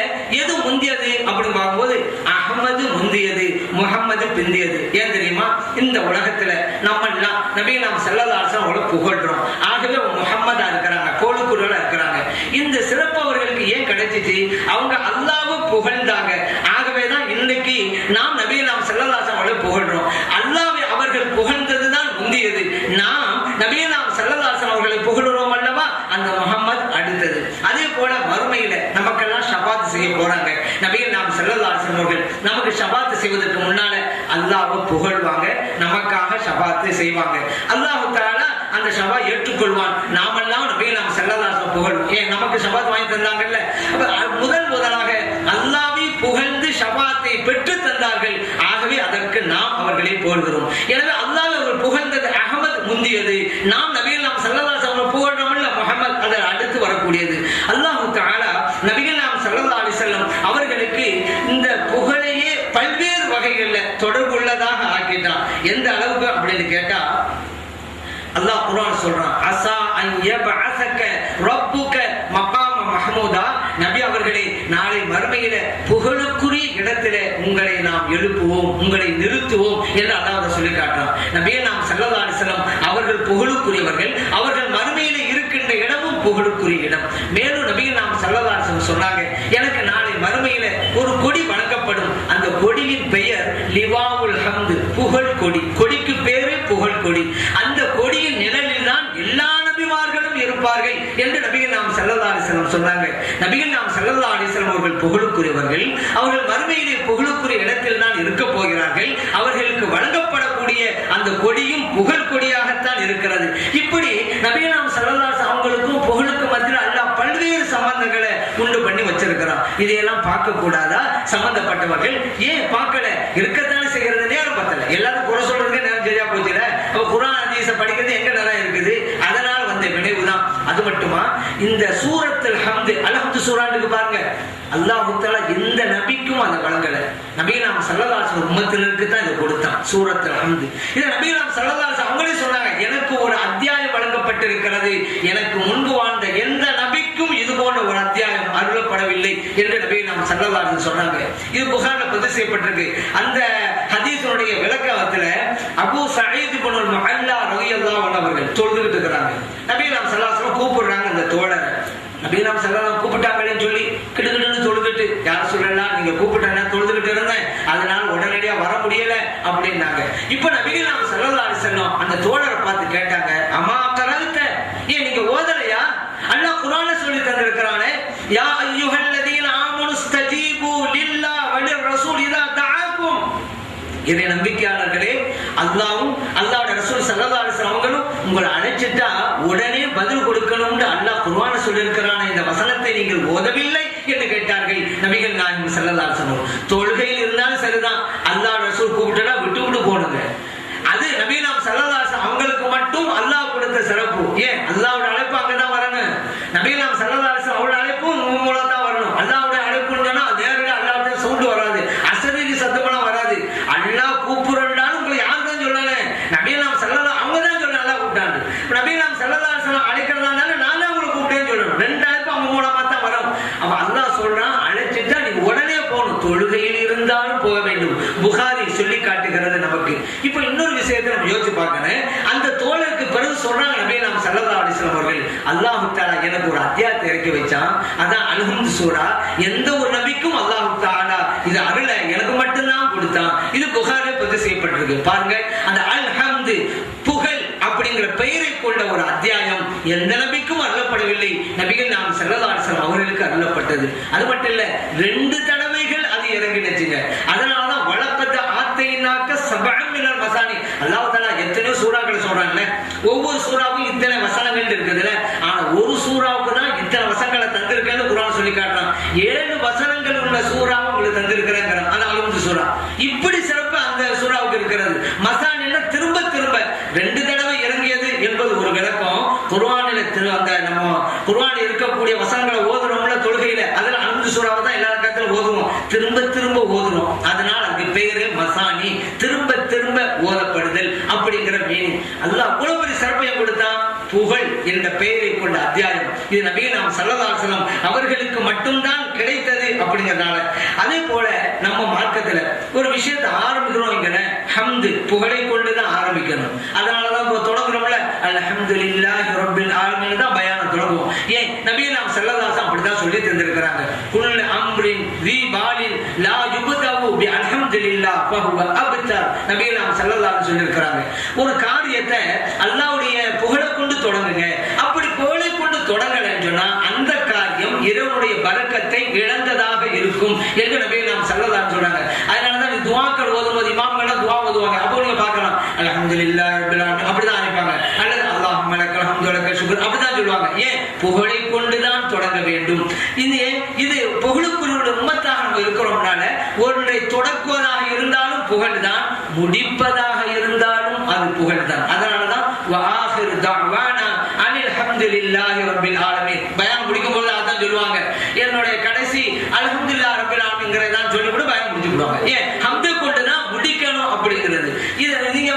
எது முந்தியது அப்படின்னு பார்க்கும்போது அஹ்மது முந்தியது, முஹம்மது பிந்தியது. ஏன் தெரியுமா? இந்த உலகத்துல நம்ம எல்லாம் நபிகள் நாயகம் ஸல்லல்லாஹு அலைஹி வஸல்லம் அவங்களை புகழ்றோம். ஆகவே முஹம்மதா இருக்கிறாங்க, கோலுக்குரியவர்களா இருக்கிறாங்க. இந்த சிறப்பு அவர்களுக்கு ஏன் கிடைச்சிச்சு? அவங்க அல்லாஹ்வை புகழ்ந்தாங்க. ஆகவேதான் இன்னைக்கு நாம் நபிகள் நாயகம் ஸல்லல்லாஹு அலைஹி வஸல்லம் அவங்களை புகழ்றோம். அல்லாஹ்வை அவர்கள் புகழ்ந்ததுதான் முந்தியது. நாம் நபிகள் நாயகம் ஸல்லல்லாஹு அலைஹி வஸல்லம் அவர்களை புகழ்றோம் அல்லவா, அந்த முஹம்மது அடுத்தது. அதே போல மறுமையில நமக்கெல்லாம் ஷஃபாத் செய்ய போறாங்க. நபிகள் நாயகம் ஸல்லல்லாஹு அலைஹி வஸல்லம் அவர்கள் நமக்கு ஷஃபாத் செய்வதற்கு முன்னால அல்லாஹ்வை புகழ்வாங்க, நமக்காக ஷஃபாத் செய்வாங்க. அல்லாஹ் தஆலா அந்த ஷஃபா ஏற்றுக்கொள்வான். நாமெல்லாம் நபிகள் நாயகம் ஸல்லல்லாஹு அலைஹி வஸல்லம் புகழ்வோம். ஏன் நமக்கு ஷஃபாத் வாங்கி தந்தாங்கல்ல. முதலாக அல்லாஹ்வை புகழ்ந்து ஷஃபாத்தை பெற்று தந்தார்கள். ஆகவே அதற்கு நாம் அவர்களை புகழ்கிறோம். எனவே அல்லாஹ் அவர்கள் புகழ்ந்தது அஹ்மத் முந்தியது. நாம் நபிகள் நாயகம் ஸல்லல்லாஹு அலைஹி வஸல்லம் புகழ்றோம்ல, முஹம்மது அது அடுத்து வரக்கூடியது. அல்லாஹ் தஆலா நபிகள் நாயகம் ஸல்லல்லாஹு அலைஹி வஸல்லம் அவர்களுக்கு இந்த புகழையே பல்வேறு வகைகள்ல தொடர்புள்ளதாக ஆக்கிட்டான். எந்த அளவுக்கு அப்படின்னு கேட்டா, அல்லாஹ் குர்ஆன் சொல்றான், அஸா அன் யபஅஸக ரப்புக மகாம மஹ்மூதா, நபி அவர்களே நாளை மறுமையில புகழுக்குரிய இடத்திலே உங்களை நாம் எழுப்புவோம், உங்களை நிறுத்துவோம் என்று அல்லாஹ் சொல்லி காட்டுறான். நபியே நாம் ஸல்லல்லாஹு அலைஹி வஸல்லம் அவர்கள் புகழுக்குரியவர்கள், அவர்கள் மறுமையில இருக்கின்ற இடமும் புகழுக்குரிய இடம். மேலும் நபிகள் நாம் ஸல்லல்லாஹு அலைஹி வஸல்லம் சொன்னாங்க, எனக்கு நாளை மறுமையில ஒரு கொடி வழங்கப்படும். அந்த கொடியின் பெயர் லிவாவுல் ஹம்து, புகழ் கொடி. கொடிக்கு பேரே புகழ் கொடி. அந்த கொடியின் நிழலில் தான் எல்லா நபிமார்களும் இருப்பார்கள் என்று நபிகள் நாம் ஸல்லல்லாஹு அலைஹி வஸல்லம் சொன்னாங்க. நபிகள் நாம் ஸல்லல்லாஹு அலைஹி வஸல்லம் அவர்கள் புகழுக்குரியவர்கள், அவர்கள் மறுமையிலே புகழுக்குரிய இடத்தில் தான் இருக்க போகிறார்கள். அவர்களுக்கு வழங்கப்படக்கூடிய அந்த கொடியும் புகழ் கொடியாகத்தான் இருக்கிறது. இப்படி நபிகள் நாம் ஸல்லல்லாஹு அலைஹி வஸல்லம் அவங்களுக்கும் புகழுக்கு மத்தியில் அல்லாஹ் பல்வேறு சம்பந்தங்களை உண்டு பண்ணி வச்சிருக்கிறான். இதையெல்லாம் பார்க்க கூடாதா? சம்பந்தப்பட்டவர்கள் ஏன் பார்க்கல? இருக்கத்தானே செய்கிறது, நேரம் பத்தல. எல்லாரும் குறை சொல்றதுக்கு நேரம் சரியா போச்சுல. அப்ப குர்ஆன் ஹதீஸை படிக்கிறது எங்க நேரம் இருக்குது? அதனால வந்த விளைவுதான். அது மட்டுமா, இந்த சூரத்துல் ஹம்து, அல்ஹம்து சூரானுக்கு பாருங்க, அல்லாஹ் தஆலா எந்த நபிக்கும் அதை வழங்கல. நபிகள் நாயகம் ஸல்லல்லாஹு அலைஹி வஸல்லம் உம்மத்தினருக்கு தான் இதை கொடுத்தான், சூரத்துல் ஹம்து. இதை நபிகள் நாயகம் ஸல்லல்லாஹு அலைஹி வஸல்லம் அவங்களே சொன்னாங்க, எனக்கு ஒரு அத்தியாயம் வழங்கப்பட்டிருக்கிறது, எனக்கு முன்பு வாழ்ந்த எந்த நபிக்கும் இது போன்ற ஒரு அத்தியாயம் அருளப்படவில்லை என்று நபிகள் நாயகம் ஸல்லல்லாஹு அலைஹி வஸல்லம் சொன்னாங்க. இது புகார்ல பதிவு செய்யப்பட்டிருக்கு. அந்த ஹதீஸுடைய விளக்கத்துல அபூ சயீத் இப்னு முஅல்லா ரலியல்லாஹு அன்ஹு அவர்கள் தொழுதுகிட்டு இருக்காங்க. நபிகள் நாயகம் ஸல்லல்லாஹு அலைஹி வஸல்லம் கூப்பிடுறாங்க அந்த தோழரை. நபிகள் நாயகம் ஸல்லல்லாஹு அலைஹி வஸல்லம் கூப்பிட்டாங்கன்னு சொல்லி கிடுகிடுன்னு தொழுதுட்டு, யார் சொல்லலாம், நீங்க கூப்பிட்டா தொழுதுகிட்டு இருந்தேன், அதனால உடனடியா வர முடியல அப்படின்னாங்க. இப்ப நபிகள் நாயகம் ஸல்லல்லாஹு அலைஹி வஸல்லம் அந்த தோழரை பார்த்து கேட்டாங்க, அம்மா கரல்த, ஏன் நீங்க ஓதலையா? அல்லாஹ் குர்ஆன்ல சொல்லி தந்திருக்கிறானே, யா அய்யுஹல்லதீன ஆமனுஸ்தஜீபு லில்லாஹ் வலிர் ரசூல் இதா தஆக்கும். இறை நம்பிக்கையாளர்களே, அல்லாஹ்வும் அல்லாஹ்வுடைய ரசூல் ஸல்லல்லாஹு அலைஹி வஸல்லம் அவங்களும் உங்களை அழைச்சிட்டா உடனே பதில் கொடுக்கணும்னு அல்லாஹ் குர்ஆன்ல சொல்லி இருக்கிறானே, இந்த வசனத்தை நீங்கள் ஓதவில்லை என்று கேட்டார்கள் நபிகள் நாயகம் ஸல்லல்லாஹு அலைஹி வஸல்லம். தொழுகையில் இருந்தாலும் சரிதான், அல்லாஹ் ரசூல் கூப்பிட்டா விட்டு போடுங்க. அது நபிகள் நாயகம் ஸல்லல்லாஹு அலைஹி வஸல்லம் அவங்களுக்கு மட்டும் அல்லாஹ் கொடுத்த சிறப்பு. ஏன் அல்லாஹ்வுடைய அழைப்பு அங்கதான் வரணும். நபிகள் நாயகம் ஸல்லல்லாஹு அலைஹி வஸல்லம் அவருடைய அழைப்பு மூலம் தான் வரணும். அல்லாஹ்வுடைய அழைப்புன்னு சொன்னா நேரடியாக அல்லாஹ்வுடைய சவுண்ட் வராது, அசரீரி சத்தமெல்லாம் வராது. அல்லாஹ் கூப்பிடுறாலும் உங்களை யார் தான் சொல்லல, நபிகள் நாயகம் ஸல்லல்லாஹு அவங்க தான் சொல்ல அல்லாஹ் கூப்பிட்டாங்க. நபிகள் நாயகம் ஸல்லல்லாஹு அலைஹி வஸல்லம் அழைக்கிறதால நான் தான் உங்களை கூப்பிட்டேன்னு சொல்லணும். ரெண்டு அழைப்பு அவங்க மூலமா தான் வரும். அப்ப அல்லாஹ் சொல்றான், அழைச்சிட்டா நீ உடனே போகணும், தொழுகையில் இருந்தாலும் போக வேண்டும். புகாரி சொல்லி காட்டுகிறது நமக்கு. இப்ப இன்னொரு விஷயத்தை நம்ம யோசிச்சு பார்க்கணும். அந்த தோழருக்கு பிறகு சொல்றாங்க நபிகள் நாயகம் ஸல்லல்லாஹு அலைஹி வஸல்லம் அவர்கள், அல்லாஹ் தஆலா எனக்கு ஒரு அத்தியாயத்தை இறக்கி வச்சான், அதான் அல்ஹம்து சூரா. எந்த ஒரு நபிக்கும் அல்லாஹ் தஆலா இது அருள எனக்கு மட்டும்தான் கொடுத்தான். இது புகாரில பதிவு செய்யப்பட்டிருக்கு. பாருங்க, அந்த அல்ஹம்து புகழ் அப்படிங்கிற பெயரை கொண்ட ஒரு அத்தியாயம் எந்த நபிக்கும் அருளப்படவில்லை, நபிகள் நாயகம் ஸல்லல்லாஹு அலைஹி வஸல்லம் அவர்களுக்கு அருளப்பட்டது. அது மட்டும் இல்ல, 2 தடவைகள் அது இறங்கிடுச்சுங்க. அதனாலதான் வலக்கத் ஆத்தைனாக்க சபஅன் மினல் மசானி. அல்லாஹ் தஆலா எத்தனை சூறாக்களை சொல்றாங்கல்ல, ஒவ்வொரு சூறாவுக்கும் இத்தனை வசனங்கள் இருக்குதுல்ல, ஆனா ஒரு சூறாவுக்கு தான் இத்தனை வசனங்களை தந்திருக்கேன்னு குர்ஆன் சொல்லி காட்டுறான். 7 வசனங்கள் உள்ள சூறாவும் உங்களுக்கு தந்திருக்கிறேங்கிறான். அது அல்ஹம்து சூரா. இப்படி சிறப்பு அந்த சூறாவுக்கு இருக்கிறது. மசானின்னா திரும்ப 2 தடவை இறங்கியது என்பது ஒரு விளக்கம். குர்ஆனில் அந்த நம்ம குர்ஆனில் இருக்கக்கூடிய வசனங்களை ஓதுறோம்ல தொழுகையில, அதுல அல்ஹம்து சூறாவை தான் எல்லா இடத்துல ஓதுவோம், திரும்ப ஓதுறோம். அதனால அதுக்கு பெயரு மசானி, திரும்ப ஓதப்படுதல் அப்படிங்கிற மீனிங். அல்லாஹ் அவ்வளவு பெரிய சிறப்பை கொடுத்தான். புகழ் என்ற பெயரை கொண்ட அத்தியாயம் இது நபிகள் நாயகம் ஸல்லல்லாஹு அலைஹி வஸல்லம் அவர்களுக்கு மட்டும்தான் கிடைத்தது அப்படிங்கிறதுனால. அதே போல நம்ம மார்க்கத்துல ஒரு விஷயத்தை ஆரம்பிக்கிறோம், இங்க ஹம்து புகழை கொண்டுதான் ஆரம்பிக்கணும். அதனாலதான் தொடங்குறோம்ல, அல்ஹம்துலில்லாஹி ரப்பில் ஆலமீன் தான் பயான தொடங்குவோம். ஏன் நபிகள் நாயகம் ஸல்லல்லாஹு அலைஹி வஸல்லம் அப்படிதான் சொல்லி தந்திருக்கிறாங்க. குல் அம்ரின் தி பாலின் லா யுப்தவு பி அல்ஹம்துலில்லாஹ் ஃபஹுவ அப்தர். நபிகள் நாயகம் ஸல்லல்லாஹு அலைஹி வஸல்லம் சொல்லியிருக்கிறாங்க, ஒரு காரியத்தை அல்லாஹ்வுடைய புகழை கொண்டு தொடங்குங்க. அப்படி புகழை கொண்டு தொடங்கலன்னு சொன்னா அந்த காரியம் இறைவனுடைய பரக்கத்தை இழந்ததாக இருக்கும் என்று நபிகள் நாயகம் ஸல்லல்லாஹு அலைஹி வஸல்லம் சொல்றாங்க. அதனாலதான் துஆக்கள் ஓதும்போது இமாம்கள் துஆ ஓதுவாங்க. அப்போ நீங்க பார்க்கலாம், அல்ஹம்துலில்லாஹி ரப்பில் ஆலமீன் அப்படிதான் ஆரம்பிப்பாங்க, அல்லது அல்லாஹும்ம லக்கல் ஹம்து லக்கல் ஷுக்ர் அப்படிதான் சொல்லுவாங்க. ஏன் புகழை கொண்டுதான் தொடங்க வேண்டும். இது புகழுக்குரிய உம்மத்தாக நம்ம இருக்கிறோம்னால ஒன்றை தொடக்குவதாக இருந்தாலும் புகழ்தான், முடிப்பதாக இருந்தாலும் அது புகழ்தான். அதனாலதான் வஆஹிர் தஅவானா அனில் ஹம்துலில்லாஹி ரப்பில் ஆலமீன். பயான் முடிக்கும் போது அதான் சொல்லுவாங்க, என்னுடைய கடைசி அல்ஹம்துலில்லாஹி ரப்பில் ஆலமீன்ங்கறதான் சொல்லி கூட பயான் முடிச்சு விடுவாங்க. ஏன் ஹம்து கொண்டு தான் முடிக்கணும் அப்படிங்கிறது. இது நீங்க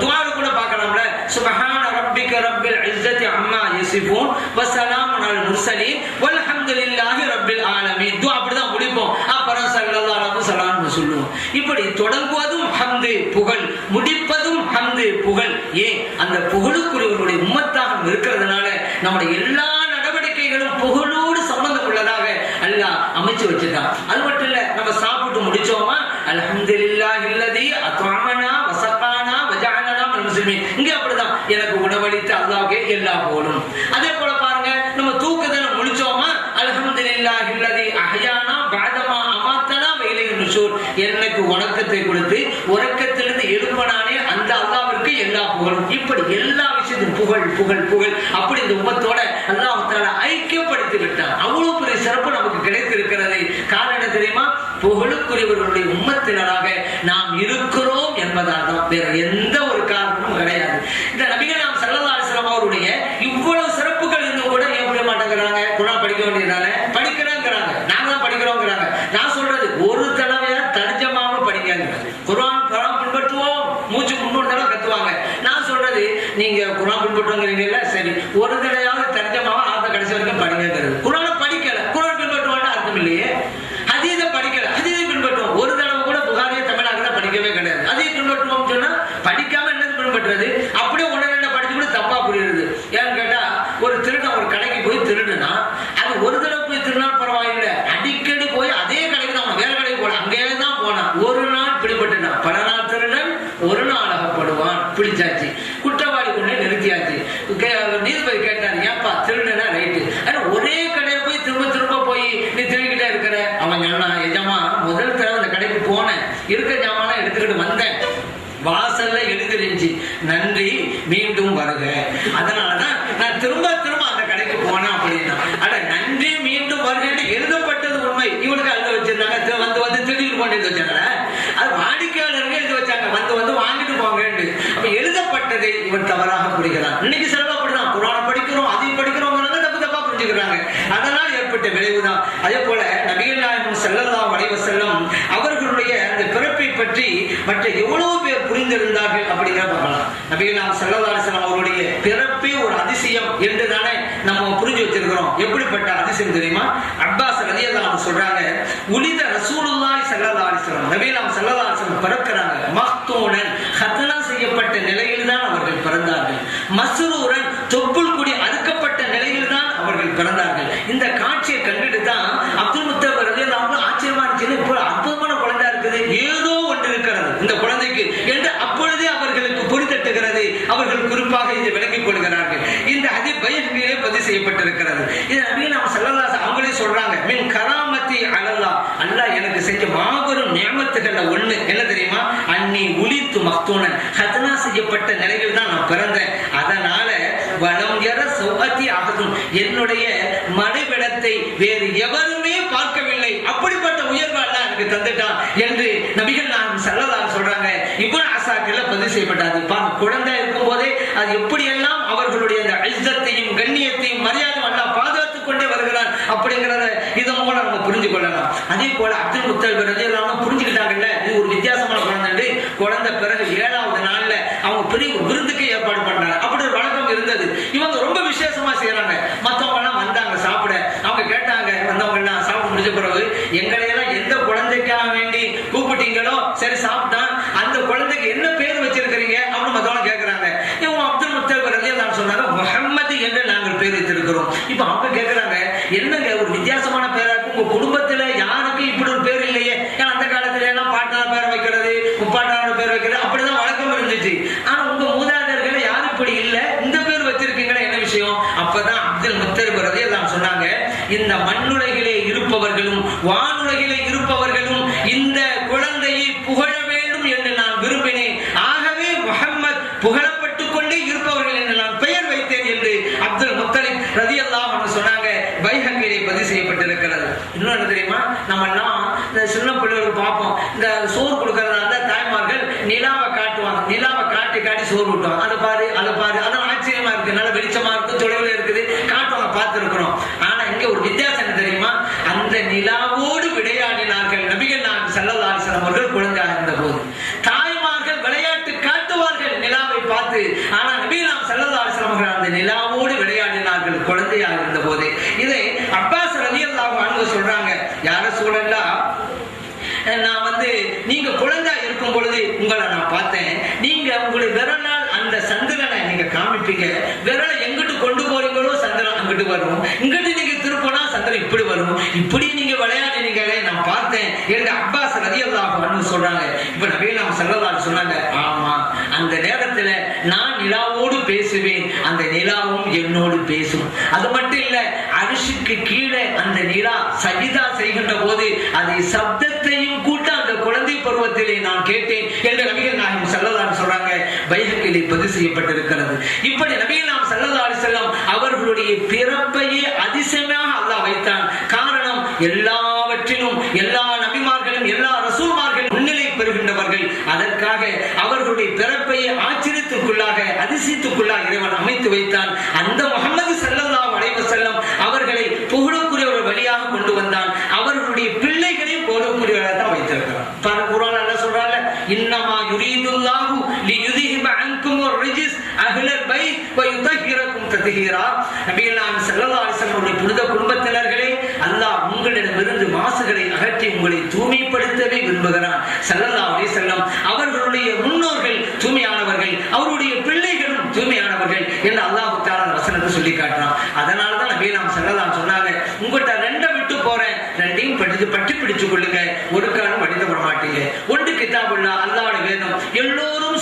துஆல கூட பார்க்கலாம்ல, சுப்ஹான ரப்பிக ரப்பில் இஸ்ஸத்தி அம்மா யசிஃபூன் வ ஸலாமுன் அலல் முர்ஸலீன் வல்ஹம்துலில்லாஹி ரப்பில் ஆலமீன். துஆ அப்படிதான் முடிப்போம். அப்புறம் ஸல்லல்லாஹு அலைஹி வஸல்லம் சொல்லுவோம். இப்படி தொடங்குவதும் ஹம்து புகழ், முடிப்பதும் ஹம்து புகழ். ஏன் அந்த புகழுக்குரியவருடைய உம்மத்தாக இருக்கிறதுனால நம்முடைய எல்லா நடவடிக்கைகளும் புகழோடு சம்பந்தம் உள்ளதாக அல்லாஹ் அமைச்சு வச்சிருக்கான். அது மட்டும் இல்ல, நம்ம சாப்பிட்டு முடிச்சோமா அல்ஹம்துலில்லாஹி அல்லதி அத்அமனா வ ஸகானா வ ஜஅலனா மினல் முஸ்லிமீன். இங்க அப்படிதான், எனக்கு உணவளித்த அல்லாஹ்வுக்கே எல்லா புகழும். அதே போல பாருங்க, நம்ம தூக்கத்தை முடிச்சோமா அல்ஹம்துலில்லாஹி அல்லதி அஹ்யானா பஅதமா அமாத்தனா வ இலைஹி நுஷூர். எனக்கு உறக்கத்தை கொடுத்து உறக்கத்திலிருந்து எழுப்பினானே அந்த அல்லாஹ்விற்கு எல்லா புகழும். இப்படி எல்லா விஷயத்தையும் புகழ் புகழ் புகழ் அப்படி இந்த உம்மத்தோட அல்லாஹ் தஆலா ஐக்கியப்படுத்தி விட்டான். அவ்வளவு பெரிய சிறப்பு நமக்கு கிடைத்திருக்கிறது. காரணம் தெரியுமா? புகழுக்குரியவர்களுடைய உம்மத்தினராக நாம் இருக்கிறோம் என்பதால் தான், வேற எந்த ஒரு காரணமும் கிடையாது. இந்த நபிகள் நாயகம் ஸல்லல்லாஹு அலைஹி வஸல்லம் அவருடைய இவ்வளவு சிறப்புகள் இன்னும் கூட ஏன் புரிய மாட்டேங்கிறாங்க? குர்ஆன் படிக்க வேண்டியதால படிக்கிறேங்கிறாங்க, நாங்க தான் படிக்கிறோங்கிறாங்க. நான் சொல்றது ஒரு தடவையா தர்ஜமாவ படிங்க. குர்ஆன் பின்பற்றுவோம் மூச்சு 3 தடவை கத்துவாங்க. நான் சொல்றது, நீங்க குர்ஆன் பின்பற்றுவீங்கல்ல, சரி ஒரு தடவையாவது தர்ஜமாவ ஆத்த கடைசி வரைக்கும் படிங்கிறது. குர்ஆனை படிக்கல, குர்ஆன் பின்பற்றுவான்னு அர்த்தம் இல்லையே. ஹதீஸை படிக்கல, ஹதீஸை பின்பற்றுவோம். ஒரு தடவை கூட புகாரியை தமிழாக படிக்கவே கிடையாது. ஹதீஸ் பின்பற்றுவோம் சொன்னா படிக்காம என்னது பின்பற்றுறது? அப்படியே ஒன்னு ரெண்டு படிச்சு கூட தப்பா புரியுது. ஏன்னு கேட்டா, ஒரு திருடன் ஒரு கடைக்கு போய் திருடுனா அது ஒரு தடவை போய் திருநாள் பரவாயில்லை, அடிக்கடி போய் அதே கடைக்கு தான், வேற கடைக்கு போல அங்கே தான் போனான். ஒரு நாள் பிடிபட்டுனா பல நாள் திருடன் ஒரு நாள் அகப்படுவான். பிடிச்சாச்சு, குற்றவாளி கொண்டே நிறுத்தியாச்சு. நீதிபதி கேட்டார், ஏன்பா திருடனா? ரைட்டு, ஆனா ஒரே கடையில போய் திரும்ப திரும்ப போய் நீ திருடிக்கிட்டே இருக்கிற. அவன் சொன்னான், எஜமா முதல் தடவை அந்த கடைக்கு போனேன், இருக்க ஜாமான் எடுத்துக்கிட்டு வந்தேன், வாசல்ல எழுதிருந்துச்சு நன்றி மீண்டும் வருக, அதனாலதான் நான் திரும்ப திரும்ப அந்த கடைக்கு போனேன் அப்படின்னா. அட நன்றி மீண்டும் வருகன்னு எழுதப்பட்டது உண்மை, இவனுக்கு எழுத வச்சிருந்தாங்க, வந்து வந்து திடீர்னு கொண்டு எழுதி வச்சாங்க. அது வாடிக்கையாளர்கள் எழுதி வச்சாங்க, வந்து வந்து வாங்கிட்டு போங்க. அப்ப எழுதப்பட்டதை இவன் தவறாக புரிகிறான். இன்னைக்கு சிலவா அப்படிதான், குர்ஆனை படிக்கிறோம், அதையும் படிக்கிறோம், தப்பு தப்பா புரிஞ்சுக்கிறாங்க. அதனால் ஏற்பட்ட விளைவுதான். அதே போல நபிகள் நாயகம் ஸல்லல்லாஹு அலைஹி வஸல்லம் அவர்களுடைய அந்த பிறப்பை பற்றி மற்ற எவ்வளவு பேர் புரிந்திருந்தார்கள் அப்படிங்கிற பார்க்கலாம். நபிகள் நாயகம் ஸல்லல்லாஹு அலைஹி வஸல்லம் அவருடைய பிறப்பே ஒரு அதிசயம் என்று தானே நம்ம புரிஞ்சு வச்சிருக்கிறோம். எப்படிப்பட்ட அதிசயம் தெரியுமா? அப்பாஸ் ரலியல்லாஹு அன்ஹு சொல்றாங்க, உலித ரசூலுல்லாஹி ஸல்லல்லாஹு அலைஹி வஸல்லம், நபிகள் நாயகம் ஸல்லல்லாஹு அலைஹி வஸல்லம் பிறக்கிறாங்க, மக்தூனன் ஹத்னா செய்யப்பட்ட நிலையில் தான் அவர்கள் பிறந்தார்கள், மஸ்ரூரன் தொப்புள் கொடி அறுக்கப்பட்ட நிலையில் தான் அவர்கள் பிறந்தார்கள். இந்த காட்சியை கண்டுட்டு தான் அப்துல் முத்தலிப் ரலியல்லாஹு அன்ஹு ஆச்சரியமா இருந்துச்சு, இப்போ அற்புதமான குழந்தை இருக்குது, ஏதோ ஒன்று இருக்கிறது இந்த குழந்தைக்கு என்று அப்பொழுதே அவர்களுக்கு புரிதட்டுகிறது. அவர்கள் குறிப்பாக இதை விளங்கிக் கொள்கிறார்கள். இந்த ஹதீஸ் பைஹக்கியிலே பதிவு செய்யப்பட்டிருக்கிறது. இது நபிகள் நாயகம் ஸல்லல்லாஹு அலைஹி வஸல்லம் அவங்களே சொல்றாங்க, மின் கராமத்தி அலல்லாஹ், அல்லாஹ் எனக்கு செஞ்ச மாபெரும் நியமத்துகள்ல ஒண்ணு என்ன தெரியுமா? அன்னி உலித்து மக்தூனன், ஹத்னா செய்யப்பட்ட நிலையில் தான் நான் பிறந்தேன். அதனால வலம் யர சௌஅத்தி அஹதுன், என்னுடைய மறைவிடத்தை வேறு எவருமே பார்க்கவில்லை, அப்படிப்பட்ட உயர்வு அல்லாஹ் எனக்கு தந்துட்டான் என்று நபிகள் நாயகம் ஸல்லல்லாஹு அலைஹி சொல்றாங்க. இப்னு அஸாக்கிர்ல பதிவு செய்யப்பட்டது. குழந்தை இருக்கும் போதே அது எப்படியெல்லாம் அவர்களுடைய அந்த இஸ்ஸத்தையும் கண்ணியத்தையும் மரியாதையும் அல்லாஹ் பாதுகாத்துக் கொண்டே வருகிறான் அப்படிங்கறத இதன் மூலம் நம்ம புரிஞ்சு கொள்ளலாம். அதே போல அப்துல் முத்தலிப் ரலியல்லாஹு அன்ஹு புரிஞ்சுக்கிட்டாங்கல்ல, இது ஒரு வித்தியாசமான குழந்தை. குழந்தை பிறகு 7வது நாள்ல அவங்க பெரிய விருந்துக்கு ஏற்பாடு பண்றாங்க. அப்படி ஒரு வழக்கம் இருந்தது. இவங்க ரொம்ப விசேஷமா செய்யறாங்க. மத்தவங்க எல்லாம் வந்தாங்க சாப்பிட. அவங்க கேட்டாங்க, வந்தவங்க எல்லாம் சாப்பிட்டு முடிஞ்ச பிறகு, எங்களை எல்லாம் எந்த குழந்தைக்காக வேண்டி கூப்பிட்டீங்களோ சரி சாப்பிட்டான், அந்த குழந்தைக்கு என்ன பேர் வச்சிருக்கிறீங்க அப்படின்னு மத்தவங்க கேட்கிறாங்க. இவங்க அப்துல் முத்தலிப் ரலியல்லாஹு அன்ஹு சொன்னாங்க, முஹம்மது என்று நாங்கள் பேர் வைத்திருக்கிறோம். இப்ப அவங்க கேட்கிறாங்க, என்னங்க ஒரு வித்தியாசமான பேரா இருக்கு, உங்க குடும்பத்துல யாருக்கும் இப்படி ஒரு பேர் இல்லையே? ஏன்னா அந்த காலத்துல எல்லாம் பாட்டனார் பேர் வைக்கிறது, முப்பாட்டனார் பேர் வைக்கிறது அப்படிதான் வழக்கம் இருந்துச்சு. ஆனா உங்க மூதாதையர்கள் யாரும் இப்படி இல்ல, இந்த பேர் வச்சிருக்கீங்களா, என்ன விஷயம்? அப்பதான் அப்துல் முத்தலிப் ரலியல்லாஹு அன்ஹு சொன்னாங்க, இந்த மண்ணுலகிலே இருப்பவர்களும் வானுலகிலே இருப்பவர்களும் இந்த குழந்தையை புகழ வேண்டும் என்று நான் விரும்பினேன். ஆகவே முஹம்மத் புகழப்பட்டுக் கொண்டே இருப்பவர்கள் என்று நான் பெயர் வைத்தேன் என்று அப்துல் முத்தலிப் ரலியல்லாஹு அன்ஹு சொன்னாங்க. பைஹக்கியிலே பதிவு செய்யப்பட்டிருக்கிறது. இன்னொன்னு தெரியுமா? நம்ம எல்லாம் இந்த சின்ன பிள்ளைகளுக்கு பார்ப்போம், இந்த சோறு கொடுக்கறதா இருந்தா தாய்மார்கள் நிலாவை காட்டுவாங்க, நிலாவை காட்டி காட்டி சோறு ஊட்டுவாங்க. அதை பாரு அதை பாரு, அதான் ஆச்சரியமா இருக்கு, நல்ல வெளிச்சமா இருக்கு, தொலைவில் இருக்குது, காட்டுவாங்க, பார்த்திருக்கிறோம். ஆனா இங்க ஒரு வித்தியாசம் என்ன தெரியுமா? அந்த நிலாவோடு விளையாடினார்கள் நபிகள் நாயகம் ஸல்லல்லாஹு அலைஹி வஸல்லம் அவர்கள் குழந்தையாக இருந்த போது. தாய்மார்கள் விளையாட்டு காட்டுவார்கள் நிலாவை பார்த்து, ஆனா நபிகள் நாயகம் ஸல்லல்லாஹு அலைஹி வஸல்லம் அவர்கள் அந்த நிலாவோடு விளையாடினார்கள் குழந்தையாக இருந்த போது. இதை அப்பாஸ் ரலியல்லாஹு அன்ஹு சொல்றாங்க, யார சூழல்லாம் நான் வந்து நீங்க குழந்தை இருக்கும் பொழுது உங்களை நான் பார்த்தேன், நீங்க உங்களுடைய விரலால் அந்த சந்திரனை நீங்க காமிப்பீங்க, விரலை எங்கிட்டு கொண்டு போறீங்களோ சந்திரன் அங்கிட்டு வரும், இங்கிட்டு நீங்க திருப்பினா சந்திரன் இப்படி வரும், இப்படி நீங்க விளையாடுனீங்களே நான் பார்த்தேன் என்று அப்பாஸ் ரலியல்லாஹு அன்ஹு சொல்றாங்க. இப்ப நபிகள் நாயகம் ஸல்லல்லாஹு அலைஹி சொன்னாங்க, ஆமா அந்த நேரத்துல நான் நிலாவோடு பேசுவேன், அந்த நிலாவும் என்னோடு பேசும். அது மட்டும் இல்ல, அரிசிக்கு கீழே அந்த நிலா சஜிதா செய்கின்ற போது அதை சப்தத்தையும் கூட்ட அந்த குழந்தை பருவத்திலே நான் கேட்டேன் என்று நபிகள் நாயகம் ஸல்லல்லாஹு அலைஹி சொல்றாங்க. பைஹக்கியிலே பதிவு செய்யப்பட்டிருக்கிறது. இப்படி நபிகள் நாயகம் ஸல்லல்லாஹு அலைஹி வஸல்லம் அவர்களுடைய பிறப்பையே அதிசயமாக அல்லாஹ் வைத்தான். காரணம், எல்லாவற்றிலும் எல்லா நபிமார்களும் எல்லா ரசூல்மார்களும் முன்னிலை பெறுகின்றவர்கள். அதற்காக அவர்களுடைய பிறப்பையே ஆச்சரியத்துக்குள்ளாக அதிசயத்துக்குள்ளாக இறைவன் அமைத்து வைத்தான். அந்த முஹம்மது ஸல்லல்லாஹு அலைஹி வஸல்லம் அவர்களை புகழக்கூடிய ஒரு வழியாக கொண்டு வந்தான். அவர்களுடைய பிள்ளைகளையும் புகழக்கூடியவராக தான் வைத்திருக்கிறான். குர்ஆன் அல்லாஹ் சொல்றாங்க, இன்னமா யுரீதுல்லாஹு லியுذஹிப அன்கும் الرجس அஹ்ல البيت ويطهركم تطهيرا. நபிகள் நாயகம் ஸல்லல்லாஹு அலைஹி வஸல்லம் புனித குடும்பத்தினர்களே, அல்லாஹ் உங்களிடமிருந்து மாசுகளை அகற்றி உங்களை தூய்மைப்படுத்தவே விரும்புகிறான். ஸல்லல்லாஹு அலைஹி வஸல்லம் அவர்களுடைய முன்னோர்கள் தூய்மையானவர்கள், அவருடைய பிள்ளைகளும் தூய்மையானவர்கள் என்று அல்லாஹ் தஆலா வசனத்தை சொல்லி காட்டுறான். அதனால தான் நபிகள் நாயகம் ஸல்லல்லாஹு அலைஹி சொன்னாங்க, உங்கள்கிட்ட ரெண்டை விட்டு போறேன், ரெண்டையும் பற்றி பிடிச்சு கொள்ளுங்க, ஒரு காலம் வடிந்து விட மாட்டீங்க. ஒன்று கிதாபுல்லாஹ், அல்லாஹ்வுடைய வேதம், எல்லோரும்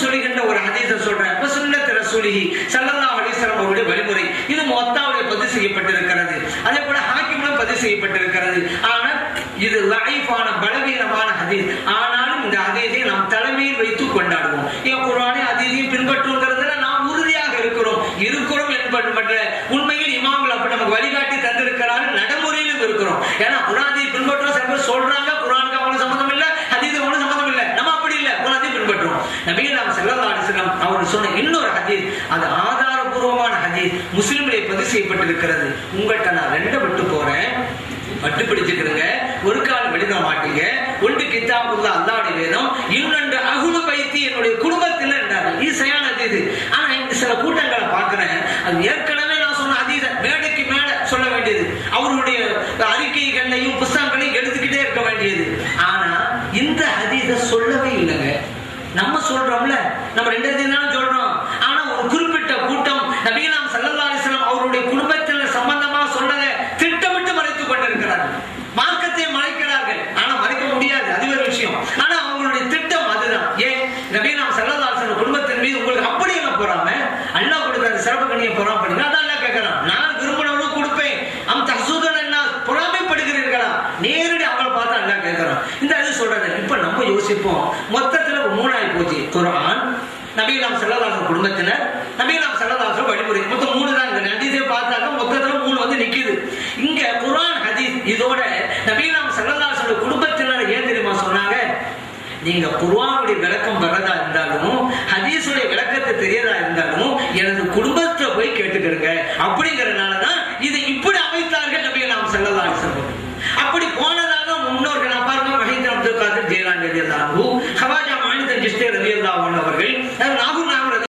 ரசூலிஹி ஸல்லல்லாஹு அலைஹி வஸல்லம் அவருடைய வழிமுறை. இது முவத்தாவிலே பதிவு செய்யப்பட்டிருக்கிறது. அதே போல ஹாக்கிமிலும் பதிவு செய்யப்பட்டிருக்கிறது. ஆனால் இது லைஃபான பலவீனமான ஹதீஸ். ஆனாலும் இந்த ஹதீஸை நாம் தலைமையில் வைத்து கொண்டாடுவோம். ஏன் குர்ஆனை ஹதீஸையும் பின்பற்றுவதற்கு நாம் உறுதியாக இருக்கிறோம் என்பது உண்மையில் இமாம்கள் அப்படி நமக்கு வழிகாட்டி தந்திருக்கிறார்கள். நடைமுறையிலும் இருக்கிறோம். ஏன்னா குர்ஆனை பின்பற்றோம். சில பேர் சொல்றாங்க குர்ஆனுக்கு அவங்களுக்கு சம்பந்தம் இல்லை, ஹதீஸுக்கு அவங்களுக்கு சம்பந்தம் இல்லை. நம்ம அப்படி இல்லை, குர்ஆனை பின்பற்றுறோம். நபிகள் ஸல்லல்லாஹு அலைஹி வஸல்லம் அவர் சொன்ன இன்னொரு ஹதீஸ், அது ஆதாரபூர்வமான ஹதீஸ், முஸ்லிமிலே பதிவு செய்யப்பட்டிருக்கிறது. உங்கள்கிட்ட நான் ரெண்டை விட்டு போறேன், பட்டு பிடிச்சுக்கிறங்க. ஒரு கால் வெளியிட மாட்டீங்க. ஒன்று கிதாபுல்லாஹ் அல்லாஹ்வுடைய வேதம், இன்னொன்று அஹ்லு பைத்தி என்னுடைய குடும்பத்தில் என்றார்கள். இது சரியான ஹதீஸ். ஆனா சில கூட்டங்களை பார்க்கிறேன், அது ஏற்கனவே நான் சொன்ன ஹதீஸ மேடைக்கு மேல சொல்ல வேண்டியது, அவருடைய அறிக்கைகளையும் புத்தகங்களையும் எடுத்துக்கிட்டே இருக்க வேண்டியது. ஆனா இந்த ஹதீஸ சொல்லவே இல்லைங்க. நம்ம சொல்றோம்ல, நம்ம ரெண்டு ஹதீஸ் தான் சொல்றோம். ஆனா ஒரு குறிப்பிட்ட கூட்டம் நபிகள் ஸல்லல்லாஹு அலைஹி வஸல்லம் அவருடைய குடும்பத்தில் சம்பந்தமா சொன்னதை திட்டமிட்டு மறைத்துக் கொண்டிருக்கிறார்கள். மார்க்கத்தை மறைக்கிறார்கள். ஆனா மறைக்க முடியாது, அது ஒரு விஷயம். ஆனா அவங்களுடைய திட்டம் அதுதான். ஏன் நபிகள் ஸல்லல்லாஹு அலைஹி வஸல்லம் குடும்பத்தின் மீது உங்களுக்கு அப்படி என்ன போறாம, அல்லாஹ் கொடுத்த சிறப்பு கண்ணியை போறாம பண்ணீங்க. அதான் அல்லாஹ் கேட்கிறான், நான் விரும்பினவனும் கொடுப்பேன். பொறாமைப்படுகிறீர்களா? நேரடி அவங்களை பார்த்து அல்லாஹ் கேட்கிறான். இந்த அது சொல்றது. இப்ப நம்ம யோசிப்போம், மொத்தத்துல மூணாயி போச்சு. குர்ஆன், நபிகள் ஸல்லல்லாஹு அலைஹி வஸல்லம் குடும்பத்தினர், நபிகள் ஸல்லல்லாஹு அலைஹி வஸல்லம் வழிமுறை, மொத்தம் மூணு தான். இந்த ஹதீஸை பார்த்தாக்க மொத்தத்துல மூணு வந்து நிக்குது. இங்க குர்ஆன் ஹதீஸ் இதோட நபிகள் ஸல்லல்லாஹு அலைஹி வஸல்லம் குடும்பத்தினர் ஏன் தெரியுமா சொன்னாங்க? நீங்க குர்ஆனுடைய விளக்கம் வரதா இருந்தாலும், ஹதீஸுடைய விளக்கத்தை தெரியதா இருந்தாலும், எனது குடும்பத்தை போய் கேட்டுக்கிறங்க அப்படிங்கறதுனாலதான் இதை இப்படி அமைத்தார்கள் நபிகள் ஸல்லல்லாஹு அலைஹி வஸல்லம். அப்படி போனதாக முன்னோர்கள் பாருங்க, வஹீத் அப்துல் காதிர் ஜீலானி ரலியல்லாஹு அன்ஹு, ஹவாஜா மாலிக் சிஸ்தி ரலியல்லாஹு அன்ஹு அவர்கள், நாகூர்